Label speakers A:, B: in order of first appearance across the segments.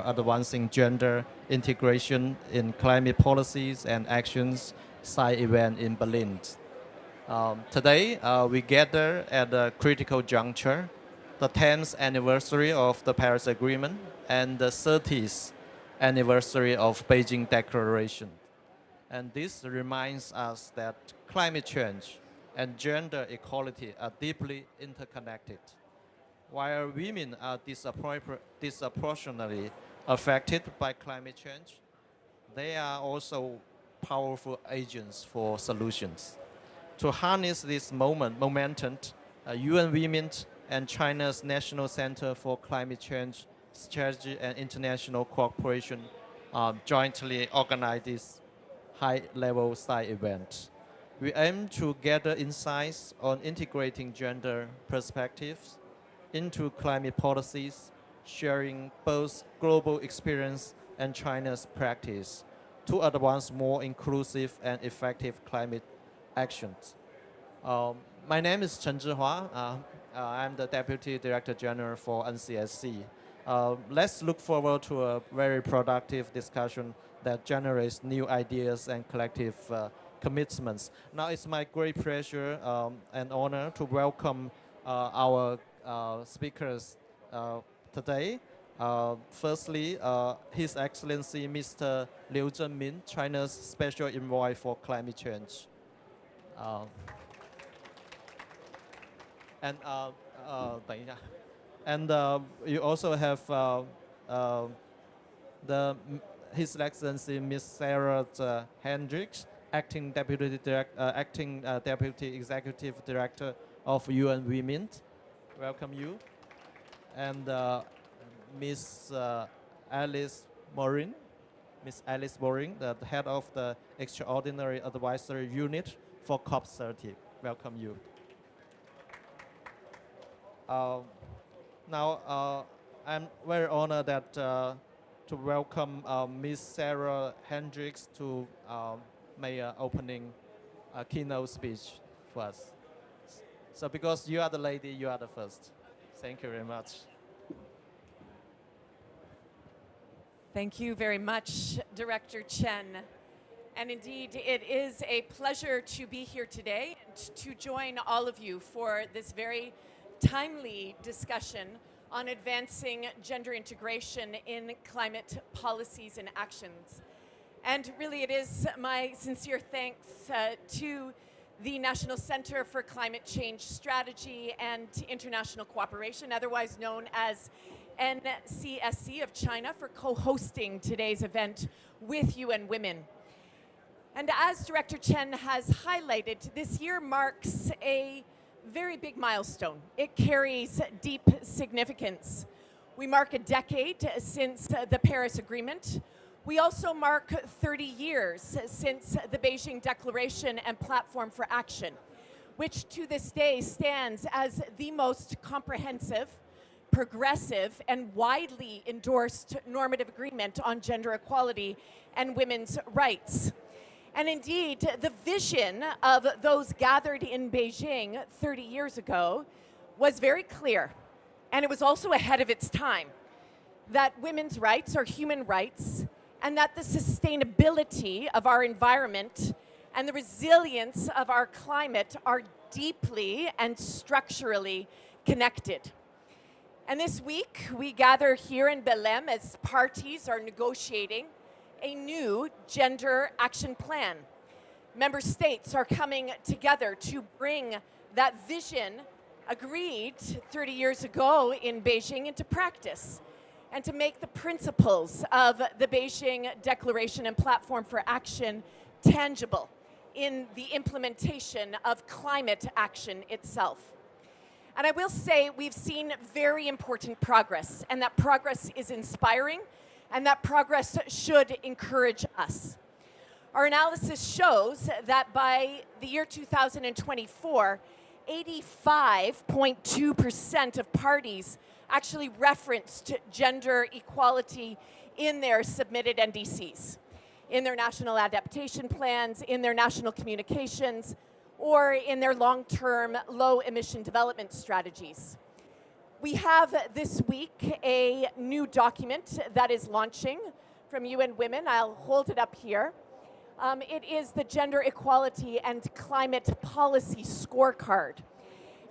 A: advancing gender integration in climate policies and actions side event in Berlin. Today, we gather at a critical juncture, the 10th anniversary of the Paris Agreement and the 30th anniversary of Beijing Declaration. And this reminds us that climate change and gender equality are deeply interconnected. While women are disproportionately affected by climate change, they are also powerful agents for solutions. To harness this momentum, UN Women and China's National Center for Climate Change Strategy and International Cooperation jointly organize this high-level side event. We aim to gather insights on integrating gender perspectives into climate policies, sharing both global experience and China's practice to advance more inclusive and effective climate actions. My name is Chen Zhihua. I'm the Deputy Director General for NCSC. Let's look forward to a very productive discussion that generates new ideas and collective commitments. Now it's my great pleasure and honor to welcome our speakers today. Firstly, His Excellency Mr. Liu Zhenmin, China's Special Envoy for Climate Change. Uh, and 等一下. And you also have His Excellency Ms. Sarah Hendricks, Acting Deputy Executive Director of UN Women. Welcome you. And Ms. Alice Morin, the head of the Extraordinary Advisory Unit for COP30. Welcome you. Now, I'm very honored that to welcome Ms. Sarah Hendricks to make an opening keynote speech for us. So because you are the lady, you are the first. Thank you very much.
B: Thank you very much, Director Chen. And indeed, it is a pleasure to be here today and to join all of you for this very timely discussion on advancing gender integration in climate policies and actions. And really, it is my sincere thanks to the National Center for Climate Change Strategy and International Cooperation, otherwise known as NCSC of China, for co-hosting today's event with UN Women. And as Director Chen has highlighted, this year marks a very big milestone. It carries deep significance. We mark a decade since the Paris Agreement. We also mark 30 years since the Beijing Declaration and Platform for Action, which to this day stands as the most comprehensive, progressive, and widely endorsed normative agreement on gender equality and women's rights. And indeed, the vision of those gathered in Beijing 30 years ago was very clear, and it was also ahead of its time, that women's rights are human rights, and that the sustainability of our environment and the resilience of our climate are deeply and structurally connected. And this week, we gather here in Belém as parties are negotiating a new gender action plan. Member states are coming together to bring that vision agreed 30 years ago in Beijing into practice and to make the principles of the Beijing Declaration and Platform for Action tangible in the implementation of climate action itself. And I will say we've seen very important progress, and that progress is inspiring, and that progress should encourage us. Our analysis shows that by the year 2024, 85.2% of parties actually referenced gender equality in their submitted NDCs, in their national adaptation plans, in their national communications, or in their long-term low-emission development strategies. We have this week a new document that is launching from UN Women. I'll hold it up here. It is the Gender Equality and Climate Policy Scorecard.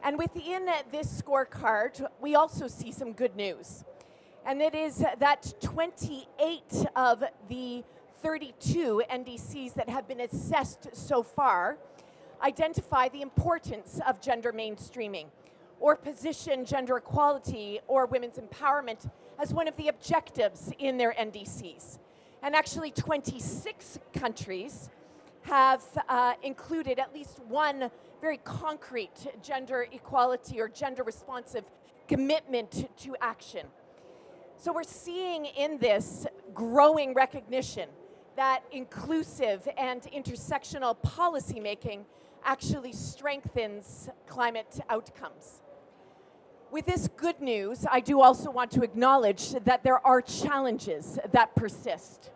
B: And within this scorecard, we also see some good news. And it is that 28 of the 32 NDCs that have been assessed so far identify the importance of gender mainstreaming, or position gender equality or women's empowerment as one of the objectives in their NDCs. And actually 26 countries have included at least one very concrete gender equality or gender responsive commitment to action. So we're seeing in this growing recognition that inclusive and intersectional policymaking actually strengthens climate outcomes. With this good news, I do also want to acknowledge that there are challenges that persist.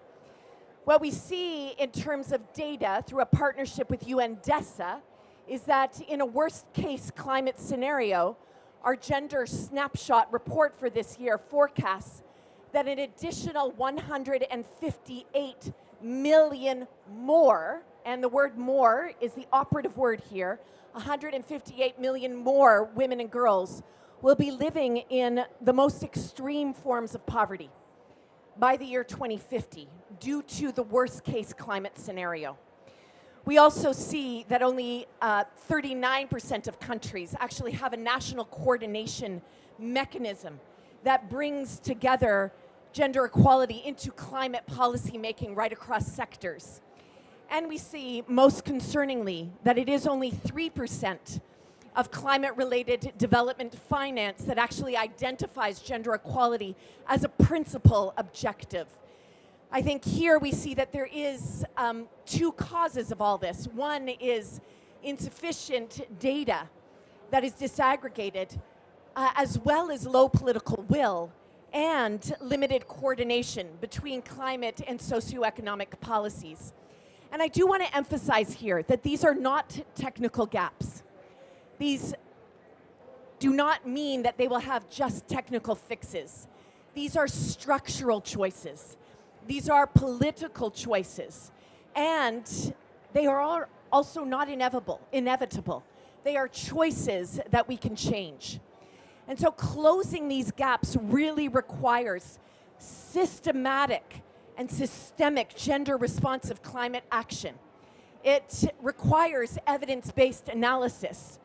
B: What we see in terms of data through a partnership with UN DESA is that in a worst case climate scenario, our gender snapshot report for this year forecasts that an additional 158 million more, and the word more is the operative word here, 158 million more women and girls will be living in the most extreme forms of poverty by the year 2050 due to the worst case climate scenario. We also see that only 39% of countries actually have a national coordination mechanism that brings together gender equality into climate policy making right across sectors. And we see, most concerningly, that it is only 3% of climate-related development finance that actually identifies gender equality as a principal objective. I think here we see that there is two causes of all this. One is insufficient data that is disaggregated, as well as low political will and limited coordination between climate and socioeconomic policies. And I do want to emphasize here that these are not technical gaps. These do not mean that they will have just technical fixes. These are structural choices. These are political choices. And they are also not inevitable. They are choices that we can change. And so closing these gaps really requires systematic and systemic gender responsive climate action. It requires evidence-based analysis.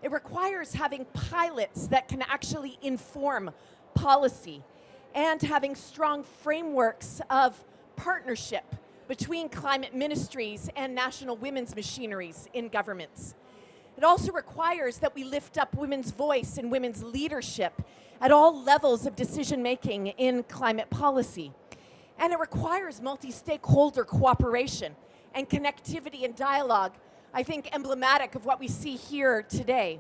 B: It requires having pilots that can actually inform policy and having strong frameworks of partnership between climate ministries and national women's machineries in governments. It also requires that we lift up women's voice and women's leadership at all levels of decision making in climate policy. And it requires multi-stakeholder cooperation and connectivity and dialogue, I think emblematic of what we see here today.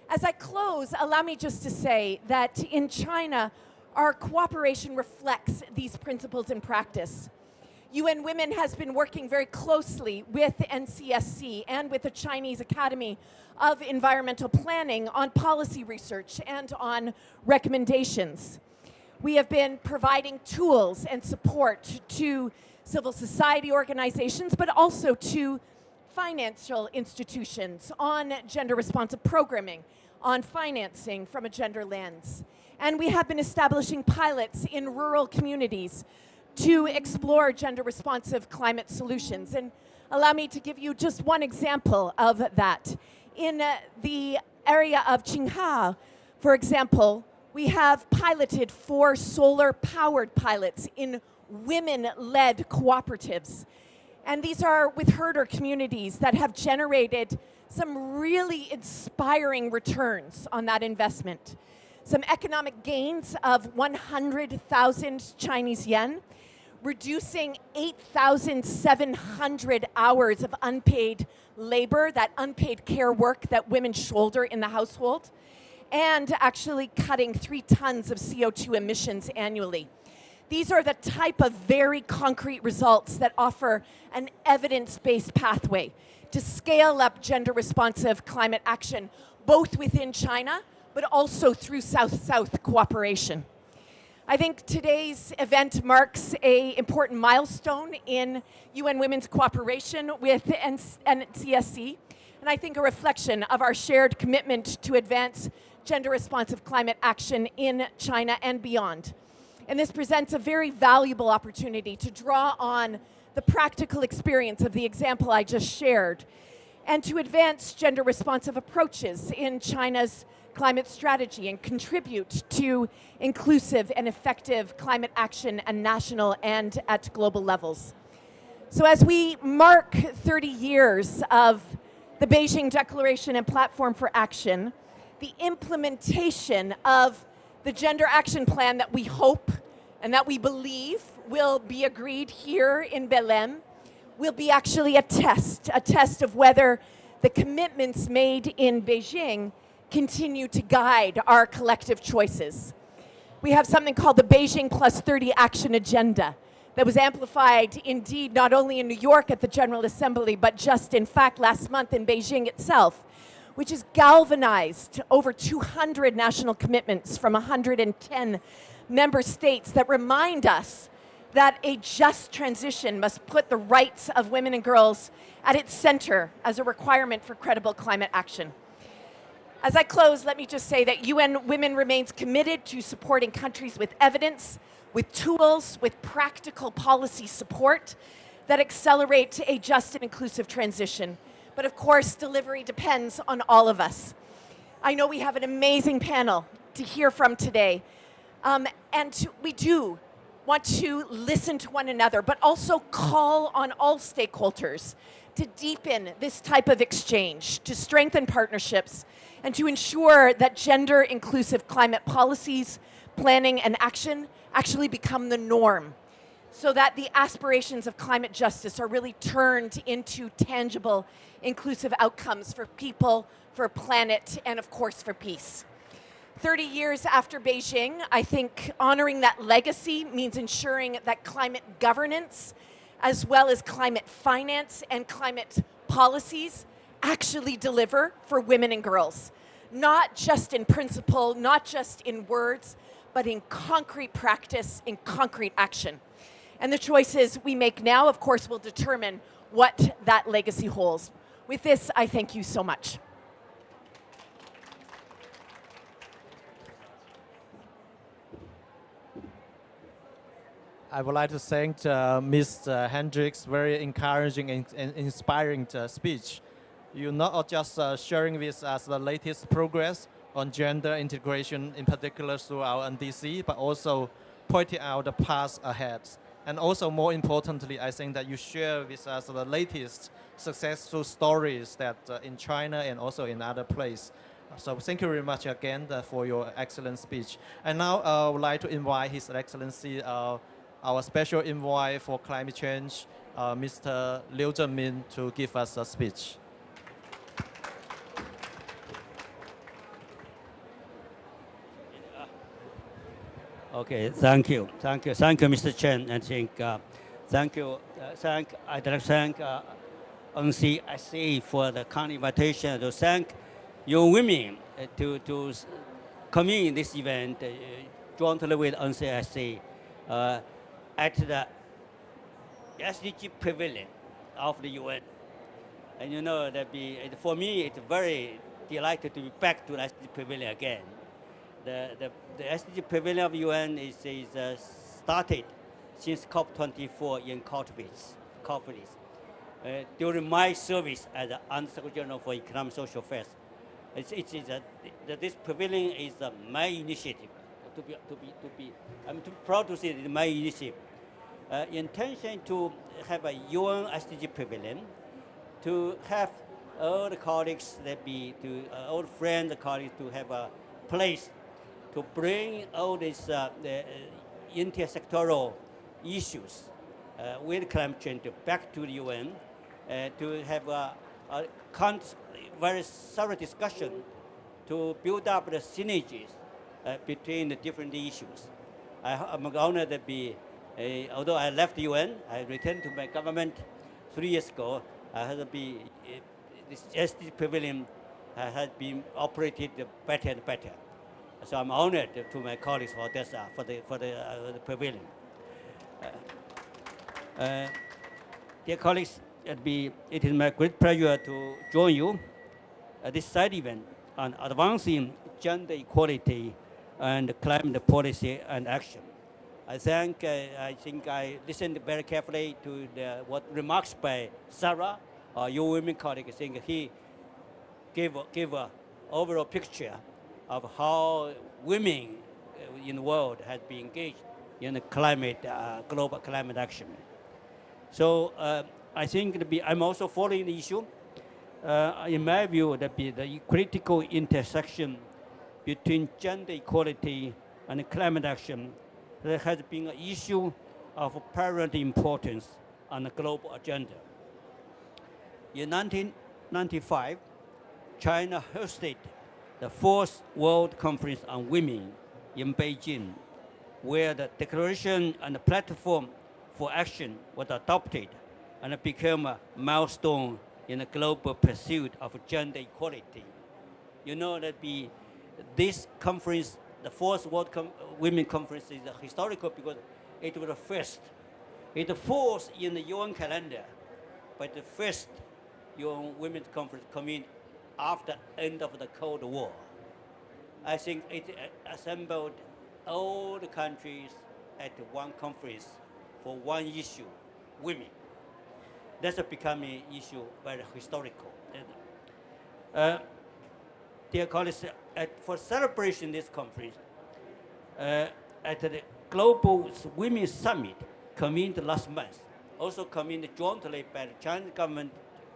B: As I close, allow me just to say that in China, our cooperation reflects these principles in practice. UN Women has been working very closely with NCSC and with the Chinese Academy of Environmental Planning on policy research and on recommendations. We have been providing tools and support to civil society organizations, but also to financial institutions on gender responsive programming, on financing from a gender lens. And we have been establishing pilots in rural communities to explore gender responsive climate solutions. And allow me to give you just one example of that. In the area of Qinghai, for example, we have piloted 4 solar-powered pilots in women-led cooperatives. And these are with herder communities that have generated some really inspiring returns on that investment. Some economic gains of 100,000 Chinese yen, reducing 8,700 hours of unpaid labor, that unpaid care work that women shoulder in the household, and actually cutting 3 tons of CO2 emissions annually. These are the type of very concrete results that offer an evidence-based pathway to scale up gender-responsive climate action, both within China, but also through South-South cooperation. I think today's event marks an important milestone in UN Women's cooperation with NCSC, and I think a reflection of our shared commitment to advance gender-responsive climate action in China and beyond. And this presents a very valuable opportunity to draw on the practical experience of the example I just shared, and to advance gender-responsive approaches in China's climate strategy and contribute to inclusive and effective climate action at national and at global levels. So as we mark 30 years of the Beijing Declaration and Platform for Action, the implementation of the Gender Action Plan that we hope and that we believe will be agreed here in Belém will be actually a test of whether the commitments made in Beijing continue to guide our collective choices. We have something called the Beijing Plus 30 Action Agenda that was amplified indeed not only in New York at the General Assembly, but just in fact last month in Beijing itself, which has galvanized over 200 national commitments from 110 member states that remind us that a just transition must put the rights of women and girls at its center as a requirement for credible climate action. As I close, let me just say that UN Women remains committed to supporting countries with evidence, with tools, with practical policy support that accelerate a just and inclusive transition. But of course, delivery depends on all of us. I know we have an amazing panel to hear from today. We do want to listen to one another, but also call on all stakeholders to deepen this type of exchange, to strengthen partnerships, and to ensure that gender-inclusive climate policies, planning, and action actually become the norm, so that the aspirations of climate justice are really turned into tangible, inclusive outcomes for people, for planet, and of course for peace. 30 years after Beijing, I think honoring that legacy means ensuring that climate governance, as well as climate finance and climate policies, actually deliver for women and girls. Not just in principle, not just in words, but in concrete practice, in concrete action. And the choices we make now, of course, will determine what that legacy holds. With this, I thank you so much.
A: I would like to thank Mr. Hendricks' very encouraging and inspiring speech. You're not just sharing with us the latest progress on gender integration, in particular through our NDC, but also pointing out the path ahead. And also, more importantly, I think that you share with us the latest successful stories that in China and also in other places. So thank you very much again for your excellent speech. And now I would like to invite His Excellency, our special envoy for climate change, Mr. Liu Zhenmin, to give us a speech.
C: Okay, thank you, Mr. Chen. I think, I'd like to thank NCSA for the kind invitation, to thank your women to come in this event jointly with NCSA at the SDG Pavilion of the UN. And you know, for me, it's very delighted to be back to the SDG Pavilion again. The SDG Pavilion of UN is started since COP24 in Katowice. During my service as the Under-Secretary General for Economic Social Affairs, this pavilion is my initiative. I'm too proud to say it's my initiative. Intention to have a UN SDG Pavilion, to have all the colleagues all friends, colleagues, to have a place to bring all these the intersectoral issues with climate change back to the UN, to have a very thorough discussion to build up the synergies between the different issues. I'm honored to be, although I left the UN, I returned to my government 3 years ago. I had to be, this SDG Pavilion has been operated better and better. So I'm honored to my colleagues for DESA for the pavilion. Dear colleagues, it is my great pleasure to join you at this side event on advancing gender equality and climate policy and action. I think I listened very carefully to what remarks by Sarah, your women colleague. I think he gave a overall picture of how women in the world has been engaged in the global climate action. So I think I'm also following the issue. In my view, the critical intersection between gender equality and climate action that has been an issue of paramount importance on the global agenda. In 1995, China hosted the fourth World Conference on Women in Beijing, where the declaration and the platform for action was adopted and became a milestone in the global pursuit of gender equality. You know that this conference, the fourth Women Conference, is historical because it was the first. It falls in the UN calendar, but the first UN Women's Conference coming after end of the Cold War. I think it assembled all the countries at one conference for one issue, women. That's becoming an issue very historical. Dear colleagues, for celebration this conference, at the Global Women's Summit convened last month, also convened jointly by the Chinese government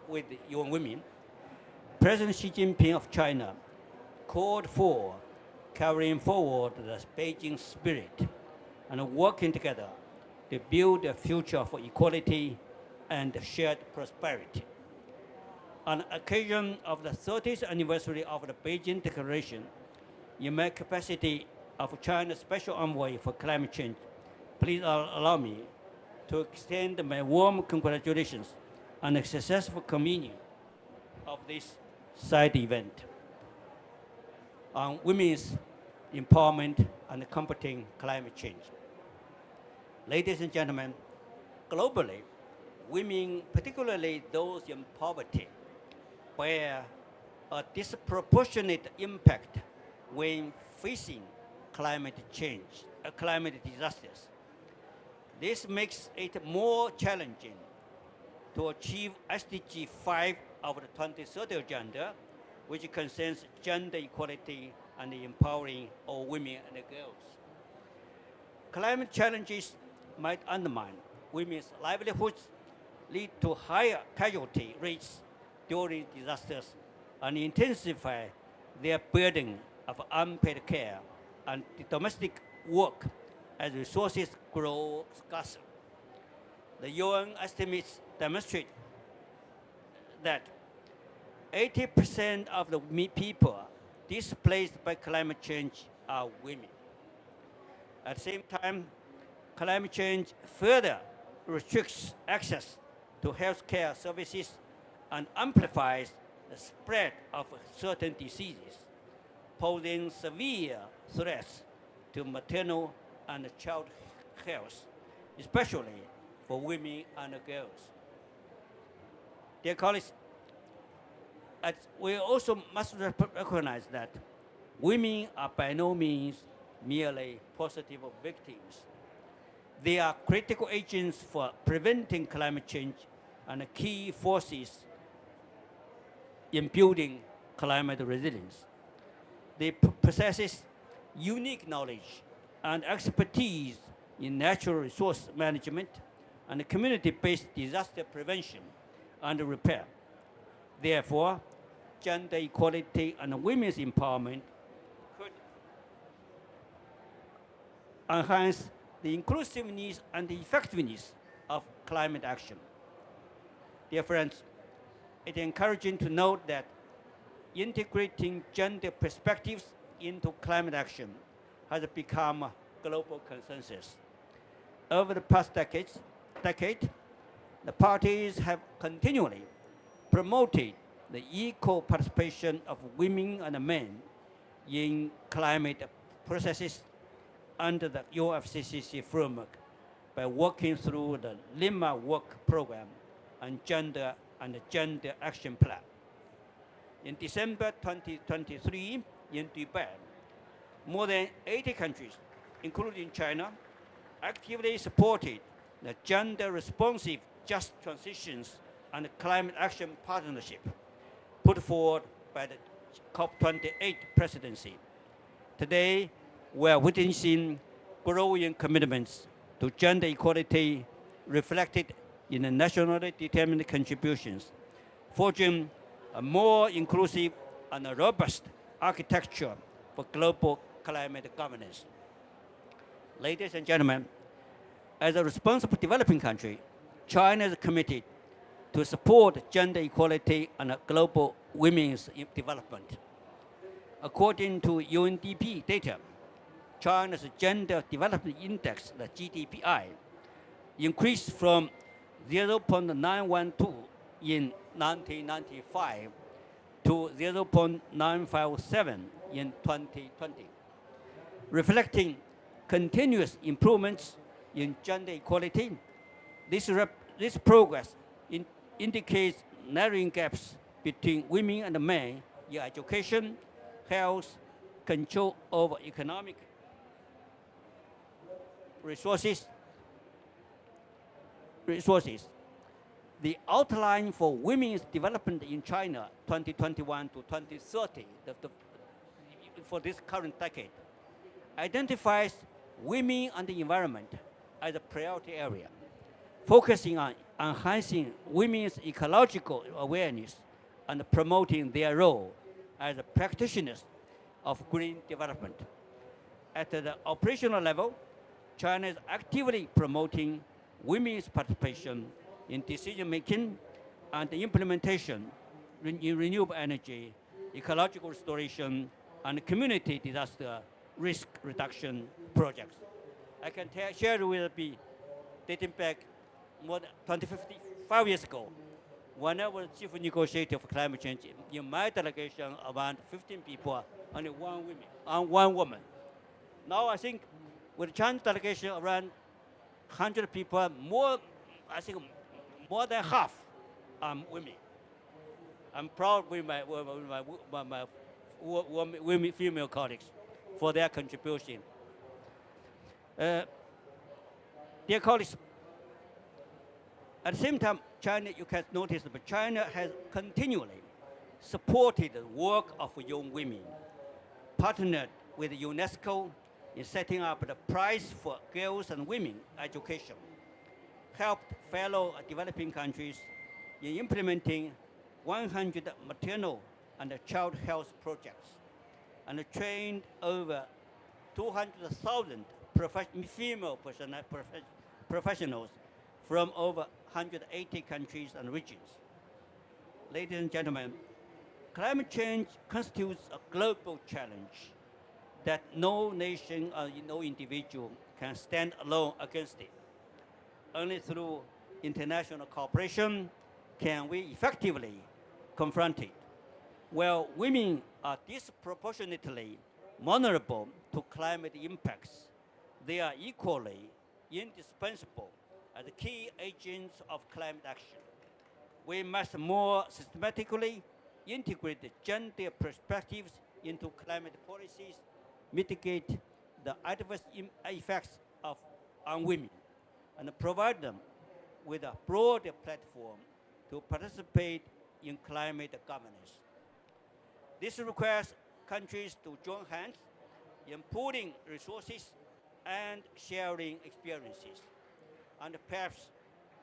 C: with the UN Women, President Xi Jinping of China called for carrying forward the Beijing spirit and working together to build a future for equality and shared prosperity. On the occasion of the 30th anniversary of the Beijing Declaration, in my capacity of China's Special Envoy for Climate Change, please allow me to extend my warm congratulations on the successful convening of this side event on women's empowerment and combating climate change. Ladies and gentlemen, globally, women, particularly those in poverty, bear a disproportionate impact when facing climate change, climate disasters. This makes it more challenging to achieve SDG 5 of the 2030 Agenda, which concerns gender equality and empowering all women and girls. Climate challenges might undermine women's livelihoods, lead to higher casualty rates during disasters, and intensify their burden of unpaid care and domestic work as resources grow scarcer. The UN estimates demonstrate that 80% of the people displaced by climate change are women. At the same time, climate change further restricts access to healthcare services and amplifies the spread of certain diseases, posing severe threats to maternal and child health, especially for women and girls. Dear colleagues, we also must recognize that women are by no means merely positive victims. They are critical agents for preventing climate change and key forces in building climate resilience. They possess unique knowledge and expertise in natural resource management and community-based disaster prevention and repair. Therefore, gender equality and women's empowerment could enhance the inclusiveness and the effectiveness of climate action. Dear friends, it is encouraging to note that integrating gender perspectives into climate action has become a global consensus. Over the past decade, the parties have continually promoted the equal participation of women and men in climate processes under the UNFCCC framework by working through the Lima Work Program and Gender Action Plan. In December 2023 in Dubai, more than 80 countries, including China, actively supported the gender-responsive just transitions and climate action partnership put forward by the COP28 presidency. Today, we are witnessing growing commitments to gender equality reflected in the nationally determined contributions, forging a more inclusive and a robust architecture for global climate governance. Ladies and gentlemen, as a responsible developing country, China is committed to support gender equality and global women's development. According to UNDP data, China's Gender Development Index, the GDPI, increased from 0.912 in 1995 to 0.957 in 2020, reflecting continuous improvements in gender equality. This progress indicates narrowing gaps between women and men in education, health, control over economic resources. The outline for women's development in China 2021 to 2030 for this current decade identifies women and the environment as a priority area, focusing on enhancing women's ecological awareness and promoting their role as practitioners of green development. At the operational level, China is actively promoting women's participation in decision-making and implementation in renewable energy, ecological restoration, and community disaster risk reduction projects. I can share with you, dating back more than 25 years ago, when I was chief negotiator for climate change, in my delegation, around 15 people, only one woman. Now I think with the Chinese delegation, around 100 people, I think more than half are women. I'm proud with my women, female colleagues for their contribution. Dear colleagues, at the same time, China, you can notice that China has continually supported the work of young women, partnered with UNESCO in setting up the prize for girls and women education, helped fellow developing countries in implementing 100 maternal and child health projects, and trained over 200,000 female professionals from over 180 countries and regions. Ladies and gentlemen, climate change constitutes a global challenge that no nation or no individual can stand alone against it. Only through international cooperation can we effectively confront it. While women are disproportionately vulnerable to climate impacts, they are equally indispensable as key agents of climate action. We must more systematically integrate the gender perspectives into climate policies, mitigate the adverse effects on women, and provide them with a broader platform to participate in climate governance. This requires countries to join hands in pooling resources and sharing experiences. And perhaps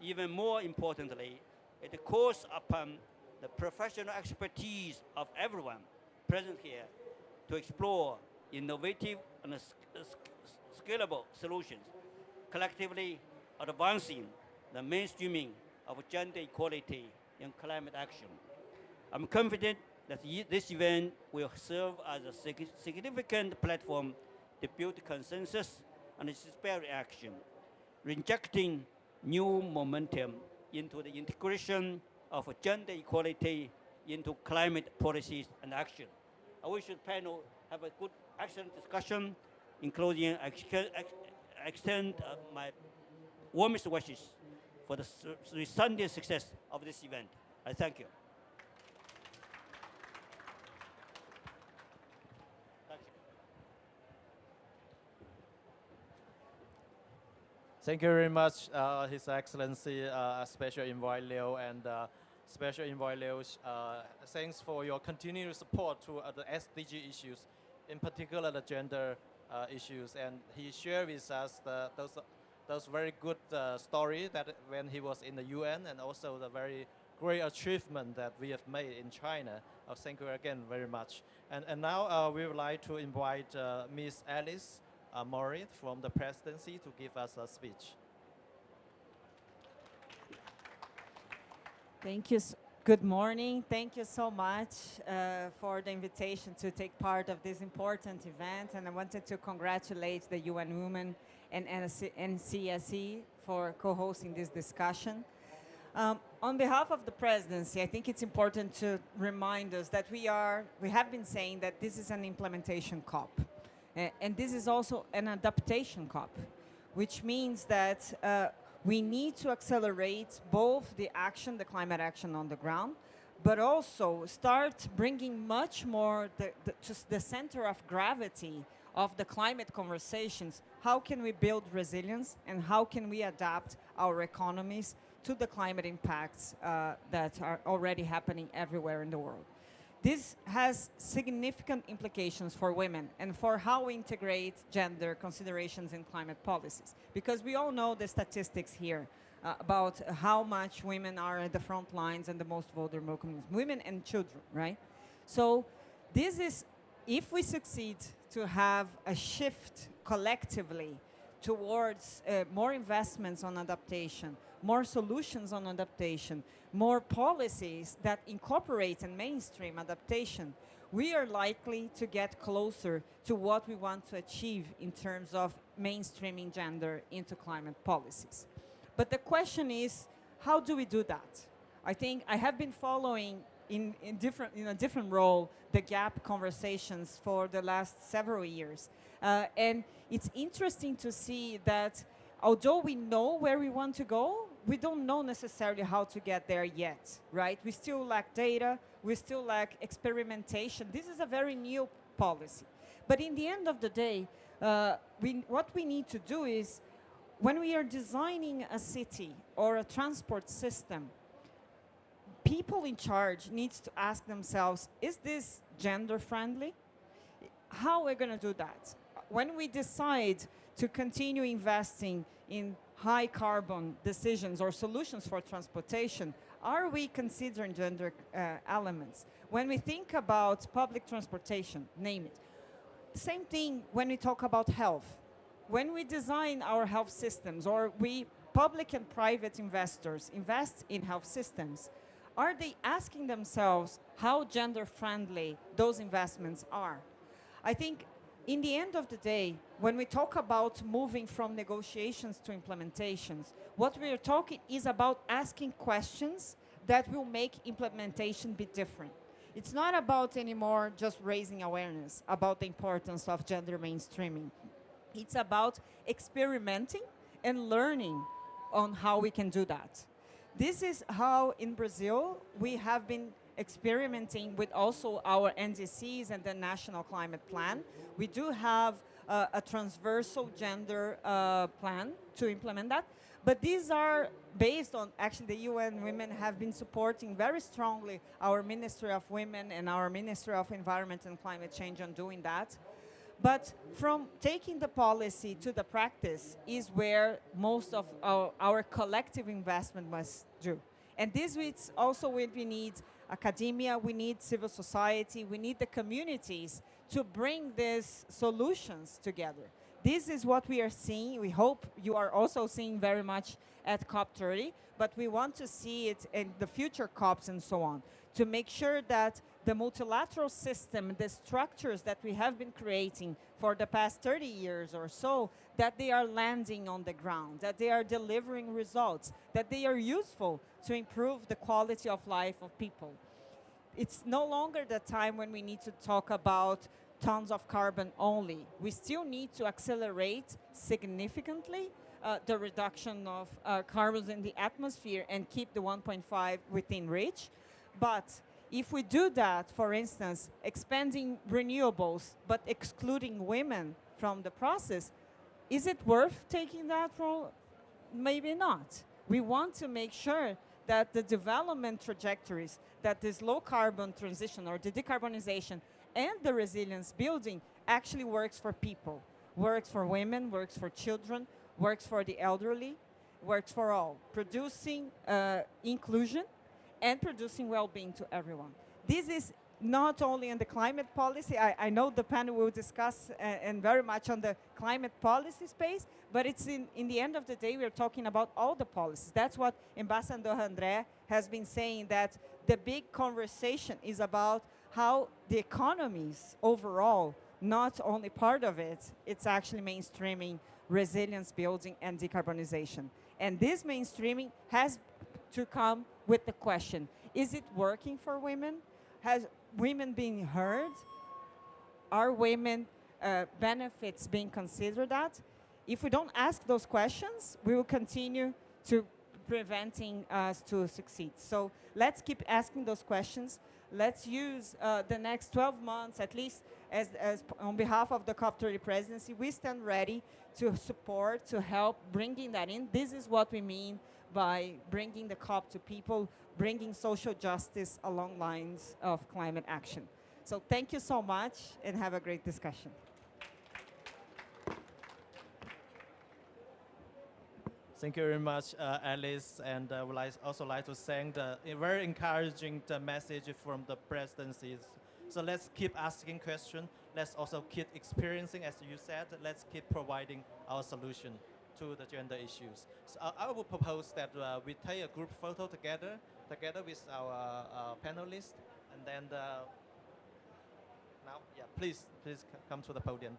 C: even more importantly, it calls upon the professional expertise of everyone present here to explore innovative and scalable solutions, collectively advancing the mainstreaming of gender equality in climate action. I'm confident that this event will serve as a significant platform to build consensus and inspire action, injecting new momentum into the integration of gender equality into climate policies and action. I wish the panel have a good, excellent discussion, including extend my warmest wishes for the resounding success of this event. I thank you. Thank you.
A: Thank you very much, His Excellency, Special Envoy Liu, and Special Envoy Liu. Thanks for your continued support to the SDG issues, in particular the gender issues. And he shared with us those very good story that when he was in the UN, and also the very great achievement that we have made in China. Thank you again very much. And now we would like to invite Ms. Alice Moritz from the presidency to give us a speech.
D: Thank you. Good morning. Thank you so much for the invitation to take part of this important event. And I wanted to congratulate the UN Women and NCSE for co-hosting this discussion. On behalf of the presidency, I think it's important to remind us that we have been saying that this is an implementation COP. And this is also an adaptation COP, which means that we need to accelerate both the climate action on the ground, but also start bringing much more just the center of gravity of the climate conversations. How can we build resilience, and how can we adapt our economies to the climate impacts that are already happening everywhere in the world? This has significant implications for women and for how we integrate gender considerations in climate policies. Because we all know the statistics here about how much women are at the front lines and the most vulnerable communities, women and children, right? So this is, if we succeed to have a shift collectively towards more investments on adaptation, more solutions on adaptation, more policies that incorporate and mainstream adaptation, we are likely to get closer to what we want to achieve in terms of mainstreaming gender into climate policies. But the question is, how do we do that? I think I have been following in a different role the GAP conversations for the last several years. And it's interesting to see that although we know where we want to go, we don't know necessarily how to get there yet, right? We still lack data, we still lack experimentation. This is a very new policy. But in the end of the day, what we need to do is, when we are designing a city or a transport system, people in charge needs to ask themselves, is this gender friendly? How are we going to do that? When we decide to continue investing in high carbon decisions or solutions for transportation, are we considering gender elements? When we think about public transportation, name it. Same thing when we talk about health. When we design our health systems, or we public and private investors invest in health systems, are they asking themselves how gender friendly those investments are? I think in the end of the day, when we talk about moving from negotiations to implementations, what we are talking is about asking questions that will make implementation be different. It's not about anymore just raising awareness about the importance of gender mainstreaming. It's about experimenting and learning on how we can do that. This is how in Brazil we have been experimenting with also our NDCs and the National Climate Plan. We do have a transversal gender plan to implement that. But these are based on, actually the UN Women have been supporting very strongly our Ministry of Women and our Ministry of Environment and Climate Change on doing that. But from taking the policy to the practice is where most of our collective investment must do. And this is also where we need academia, we need civil society, we need the communities to bring these solutions together. This is what we are seeing. We hope you are also seeing very much at COP30, but we want to see it in the future COPs and so on, to make sure that the multilateral system, the structures that we have been creating for the past 30 years or so, that they are landing on the ground, that they are delivering results, that they are useful to improve the quality of life of people. It's no longer the time when we need to talk about tons of carbon only. We still need to accelerate significantly the reduction of carbons in the atmosphere and keep the 1.5 within reach. But if we do that, for instance, expanding renewables but excluding women from the process, is it worth taking that role? Maybe not. We want to make sure that the development trajectories, that this low carbon transition or the decarbonization and the resilience building actually works for people, works for women, works for children, works for the elderly, works for all, producing inclusion and producing well-being to everyone. This is not only in the climate policy, I know the panel will discuss and very much on the climate policy space, but it's in the end of the day, we're talking about all the policies. That's what Ambassador André has been saying, that the big conversation is about how the economies overall, not only part of it, it's actually mainstreaming resilience building and decarbonization. And this mainstreaming has to come with the question, is it working for women? Has women been heard? Are women benefits being considered that? If we don't ask those questions, we will continue to preventing us to succeed. So let's keep asking those questions. Let's use the next 12 months, at least as on behalf of the COP30 presidency, we stand ready to support, to help bringing that in. This is what we mean by bringing the COP to people, bringing social justice along lines of climate action. So thank you so much and have a great discussion.
A: Thank you very much, Alice, and I would also like to thank the very encouraging message from the presidencies. So let's keep asking questions. Let's also keep experiencing, as you said. Let's keep providing our solution to the gender issues. So I will propose that we take a group photo together with our panelists, and then now, yeah, please come to the podium.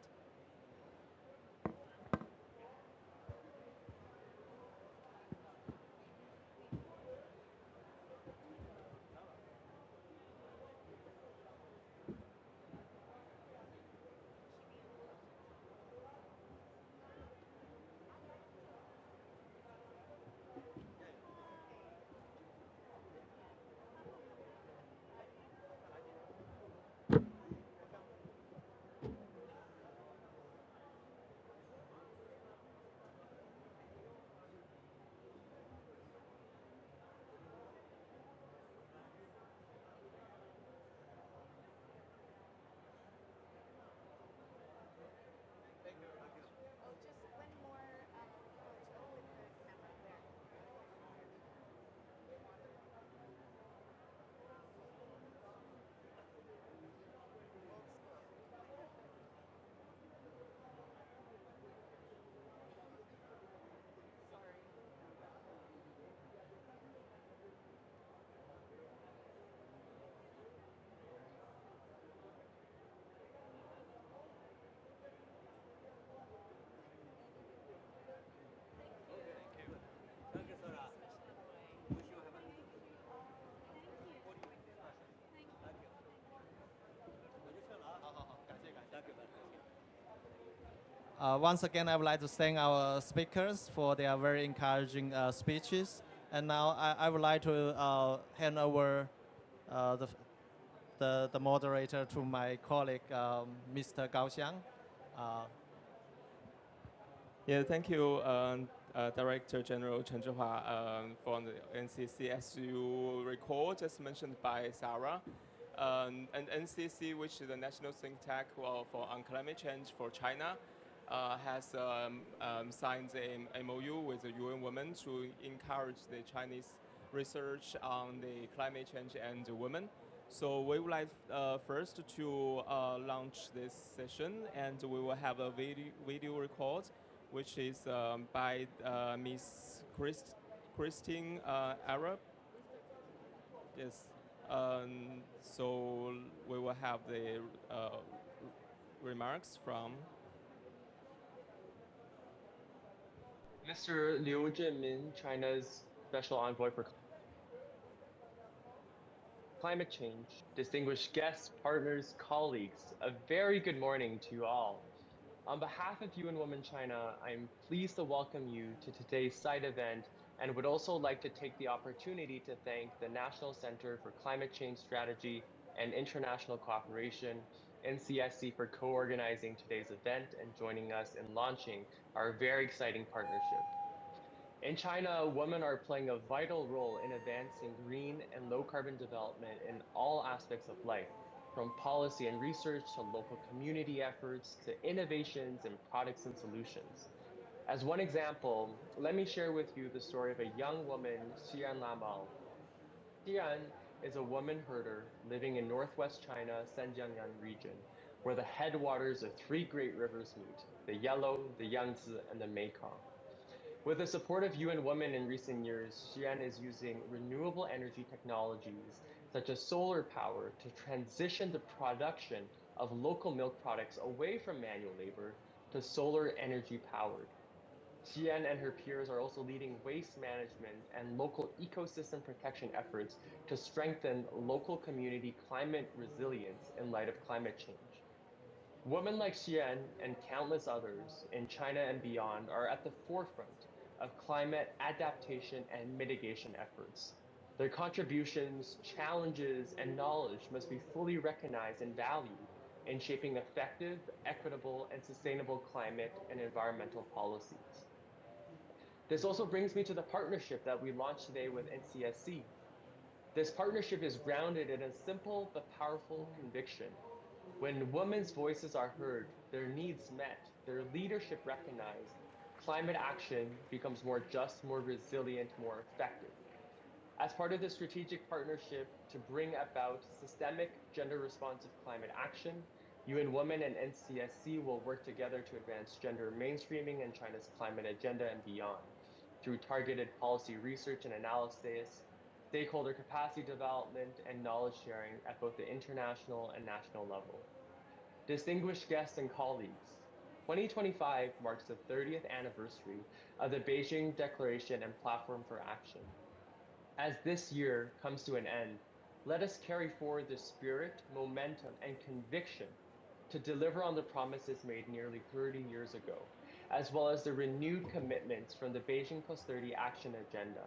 A: Once again, I would like to thank our speakers for their very encouraging speeches. And now I would like to hand over the moderator to my colleague, Mr. Gao Xiang.
E: Yeah, thank you, Director General Chen Zhihua, for the NCC. As you recall, just mentioned by Sarah, and NCC, which is the National Think Tank on climate change for China, has signed an MOU with the UN Women to encourage the Chinese research on the climate change and women. So we would like first to launch this session, and we will have a video record, which is by Miss Christine Arab. Yes. So we will have the remarks from
F: Mr. Liu Zhenmin, China's Special Envoy for climate change, distinguished guests, partners, colleagues, a very good morning to you all. On behalf of UN Women China, I'm pleased to welcome you to today's side event and would also like to take the opportunity to thank the National Center for Climate Change Strategy and International Cooperation, NCSC, for co-organizing today's event and joining us in launching our very exciting partnership. In China, women are playing a vital role in advancing green and low carbon development in all aspects of life, from policy and research to local community efforts to innovations in products and solutions. As one example, let me share with you the story of a young woman, Xian Lamao. Xian is a woman herder living in northwest China, Zhenjiang region, where the headwaters of three great rivers meet, the Yellow, the Yangtze, and the Mekong. With the support of UN Women in recent years, Xi'an is using renewable energy technologies such as solar power to transition the production of local milk products away from manual labor to solar energy powered. Xi'an and her peers are also leading waste management and local ecosystem protection efforts to strengthen local community climate resilience in light of climate change. Women like Xian and countless others in China and beyond are at the forefront of climate adaptation and mitigation efforts. Their contributions, challenges, and knowledge must be fully recognized and valued in shaping effective, equitable, and sustainable climate and environmental policies. This also brings me to the partnership that we launched today with NCSC. This partnership is grounded in a simple but powerful conviction. When women's voices are heard, their needs met, their leadership recognized, climate action becomes more just, more resilient, more effective. As part of the strategic partnership to bring about systemic gender responsive climate action, UN Women and NCSC will work together to advance gender mainstreaming in China's climate agenda and beyond through targeted policy research and analysis, stakeholder capacity development, and knowledge sharing at both the international and national level. Distinguished guests and colleagues, 2025 marks the 30th anniversary of the Beijing Declaration and Platform for Action. As this year comes to an end, let us carry forward the spirit, momentum, and conviction to deliver on the promises made nearly 30 years ago, as well as the renewed commitments from the Beijing Plus 30 Action Agenda.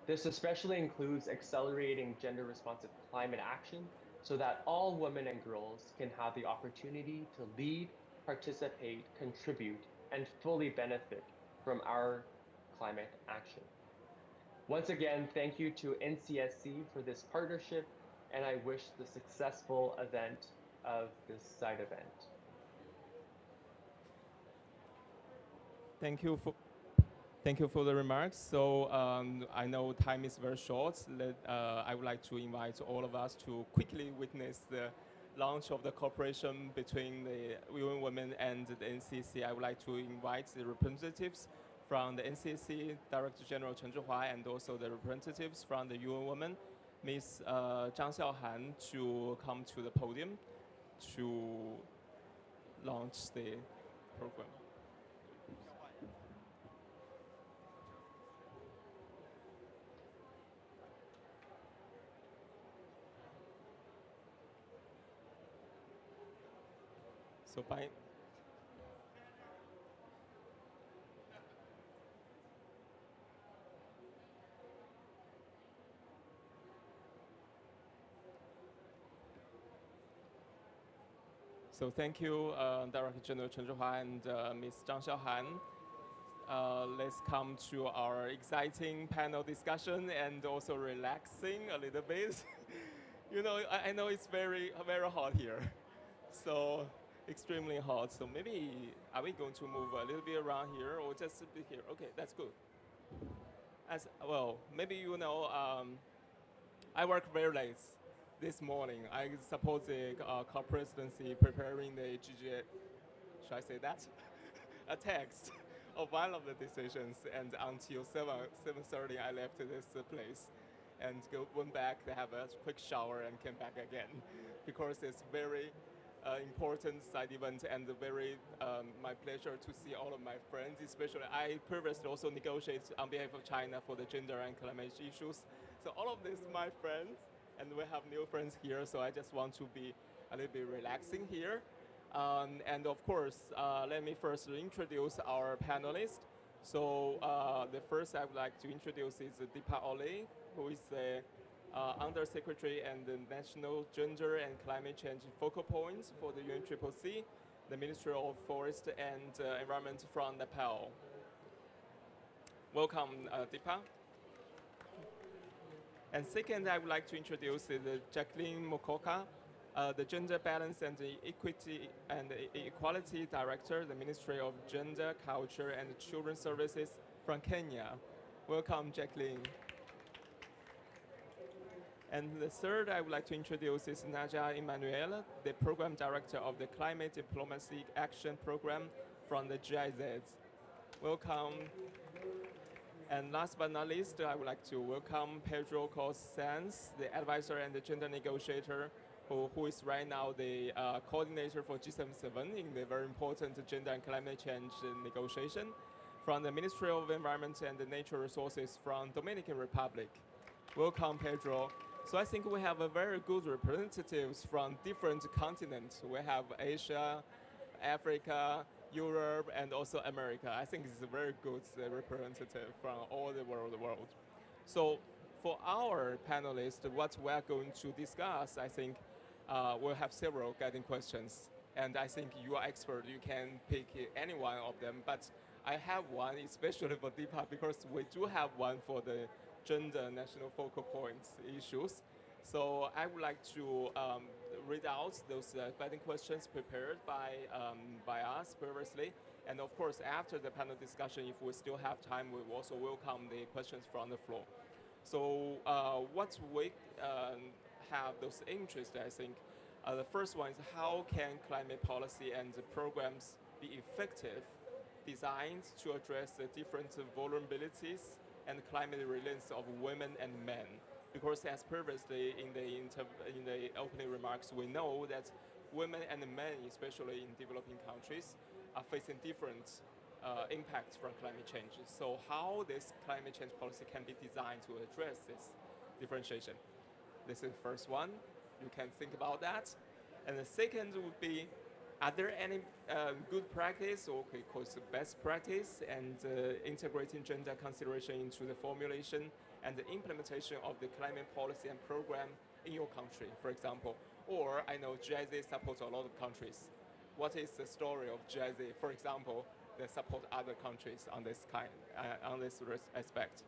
F: This especially includes accelerating gender responsive climate action so that all women and girls can have the opportunity to lead, participate, contribute, and fully benefit from our climate action. Once again, thank you to NCSC for this partnership, and I wish the successful event of this side event.
E: Thank you for the remarks. So I know time is very short. I would like to invite all of us to quickly witness the launch of the cooperation between the UN Women and the NCC. I would like to invite the representatives from the NCC, Director General Chen Zhihua, and also the representatives from the UN Women, Ms. Zhang Xiaohan, to come to the podium to launch the program. So by So thank you, Director General Chen Zhihua and Ms. Zhang Xiaohan. Let's come to our exciting panel discussion and also relaxing a little bit. You know, I know it's very, very hot here. So extremely hot. So maybe, are we going to move a little bit around here or just a bit here? Okay, that's good. As well, maybe you know, I work very late this morning. I support the co-presidency preparing the GGA, should I say that? A text of one of the decisions, and until 7:30 I left this place and went back to have a quick shower and came back again because it's very important side event and very my pleasure to see all of my friends, especially I previously also negotiated on behalf of China for the gender and climate issues. So all of these my friends, and we have new friends here, so I just want to be a little bit relaxing here. And of course, let me first introduce our panelists. So the first I would like to introduce is Deepa Ole, who is the Undersecretary and the National Gender and Climate Change Focal Point for the UNFCCC, the Ministry of Forest and Environment from Nepal. Welcome, Deepa. And second, I would like to introduce Jacqueline Mokoka, the Gender Balance and Equity and Equality Director, the Ministry of Gender, Culture and Children's Services from Kenya. Welcome, Jacqueline. And the third I would like to introduce is Naja Emmanuel, the Program Director of the Climate Diplomacy Action Program from the GIZ. Welcome. And last but not least, I would like to welcome Pedro Cosens, the advisor and the gender negotiator, who is right now the coordinator for G77 in the very important gender and climate change negotiation from the Ministry of Environment and Natural Resources from Dominican Republic. Welcome, Pedro. So I think we have a very good representatives from different continents. We have Asia, Africa, Europe, and also America. I think it's a very good representative from all the world. So for our panelists, what we are going to discuss, I think we'll have several guiding questions. And I think you are expert, you can pick any one of them. But I have one, especially for Deepa, because we do have one for the gender national focal points issues. So I would like to read out those guiding questions prepared by us previously. And of course, after the panel discussion, if we still have time, we will also welcome the questions from the floor. So what we have those interests, I think, the first one is how can climate policy and the programs be effective, designed to address the different vulnerabilities and climate resilience of women and men. Because as previously in the opening remarks, we know that women and men, especially in developing countries, are facing different impacts from climate change. So how this climate change policy can be designed to address this differentiation? This is the first one. You can think about that. And the second would be, are there any good practice, or we call it best practice, and integrating gender consideration into the formulation and the implementation of the climate policy and program in your country, for example? Or I know GIZ supports a lot of countries. What is the story of GIZ, for example, that support other countries on this aspect?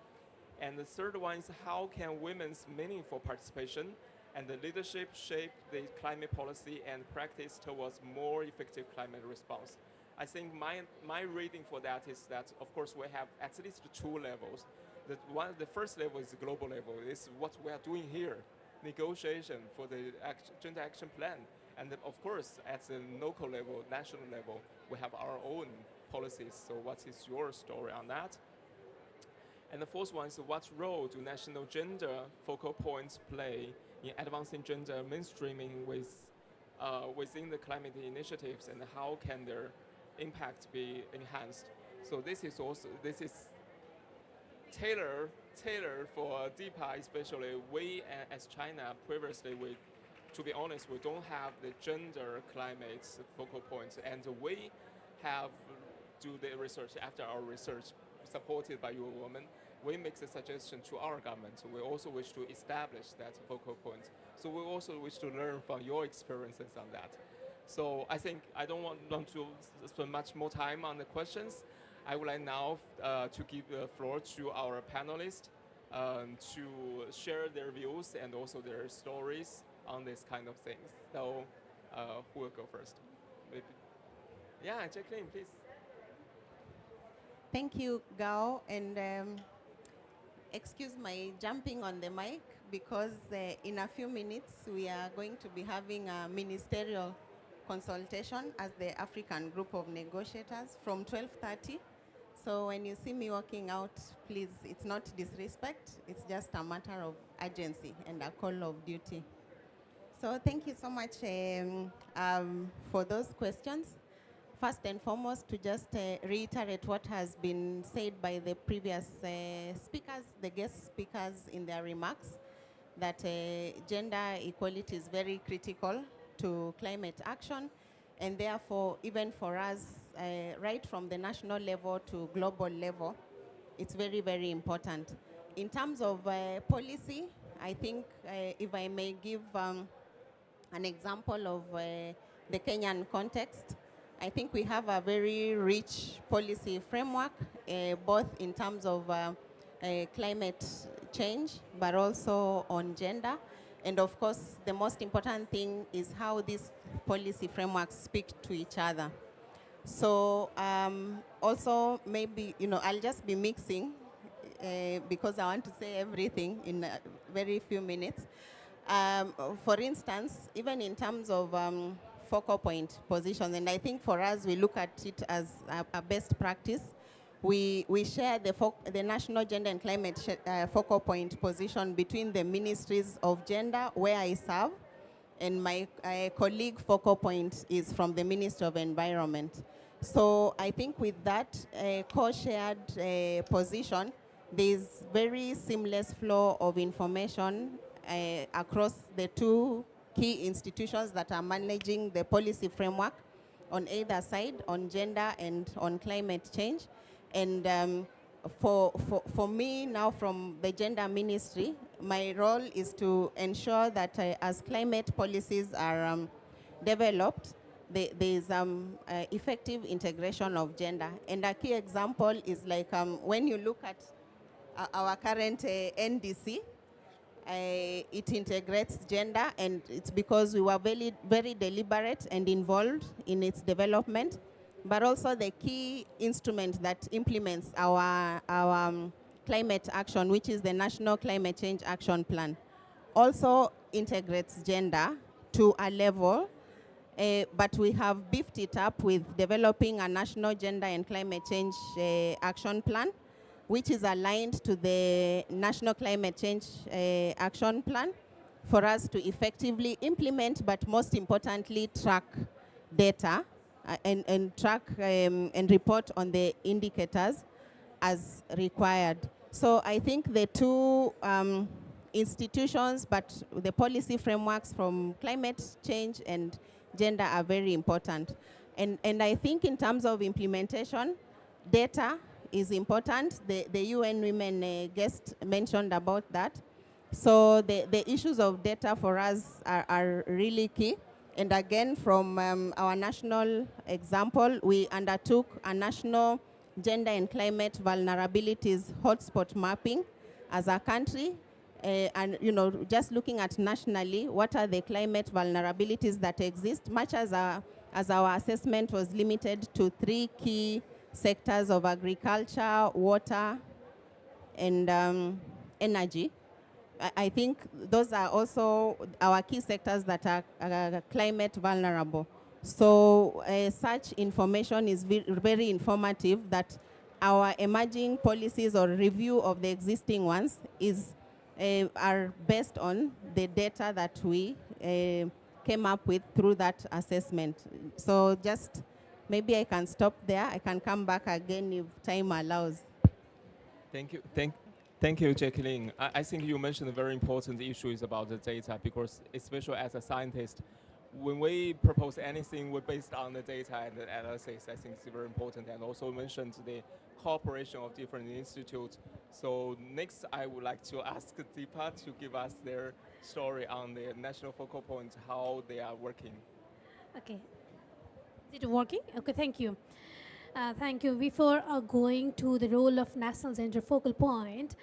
E: And the third one is how can women's meaningful participation and the leadership shape the climate policy and practice towards more effective climate response? I think my reading for that is that, of course, we have at least two levels. The first level is the global level. It's what we are doing here, negotiation for the gender action plan. And then, of course, at the local level, national level, we have our own policies. So what is your story on that? And the fourth one is what role do national gender focal points play in advancing gender mainstreaming within the climate initiatives, and how can their impact be enhanced? So this is tailored for Deepa, especially. We as China previously, to be honest, we don't have the gender climate focal points, and we have do the research. After our research, supported by your woman, we make the suggestion to our government. We also wish to establish that focal point. So we also wish to learn from your experiences on that. So I think I don't want to spend much more time on the questions. I would like now to give the floor to our panelists to share their views and also their stories on this kind of things. So who will go first? Maybe. Yeah, Jacqueline, please.
G: Thank you, Gao, and excuse my jumping on the mic because in a few minutes we are going to be having a ministerial consultation as the African group of negotiators from 12:30. So when you see me walking out, please, it's not disrespect, it's just a matter of urgency and a call of duty. So thank you so much for those questions. First and foremost, to just reiterate what has been said by the previous speakers, the guest speakers in their remarks. that gender equality is very critical to climate action, and therefore, even for us, right from the national level to global level, it's very, very important. In terms of policy, I think if I may give an example of the Kenyan context, I think we have a very rich policy framework, both in terms of climate change, but also on gender. And of course, the most important thing is how these policy frameworks speak to each other. So also maybe, I'll just be mixing because I want to say everything in a very few minutes. For instance, even in terms of focal point position, and I think for us, we look at it as a best practice. We share the National Gender and Climate focal point position between the ministries of gender, where I serve, and my colleague focal point is from the Ministry of Environment. So I think with that co-shared position, there's very seamless flow of information across the two key institutions that are managing the policy framework on either side, on gender and on climate change. And for me now, from the gender ministry, my role is to ensure that as climate policies are developed, there's effective integration of gender. And a key example is like when you look at our current NDC, it integrates gender, and it's because we were very, very deliberate and involved in its development, but also the key instrument that implements our climate action, which is the National Climate Change Action Plan, also integrates gender to a level, but we have beefed it up with developing a National Gender and Climate Change Action Plan, which is aligned to the National Climate Change Action Plan for us to effectively implement, but most importantly, track data and track and report on the indicators as required. So I think the two institutions, but the policy frameworks from climate change and gender are very important. And I think in terms of implementation, data is important. The UN Women guest mentioned about that. So the issues of data for us are really key. And again, from our national example, we undertook a national gender and climate vulnerabilities hotspot mapping as a country. And just looking at nationally, what are the climate vulnerabilities that exist, much as our assessment was limited to 3 key sectors of agriculture, water, and energy. I think those are also our key sectors that are climate vulnerable. So such information is very informative, that our emerging policies or review of the existing ones are based on the data that we came up with through that assessment. So just maybe I can stop there. I can come back again if time allows.
E: Thank you. Thank you, Jacqueline. I think you mentioned a very important issue is about the data, because especially as a scientist, when we propose anything, we're based on the data and the analysis. I think it's very important. And also mentioned the cooperation of different institutes. So next, I would like to ask Deepa to give us their story on the national focal point, how they are working.
H: Okay. Is it working? Okay, thank you. Thank you. Before going to the role of National Gender Focal Point,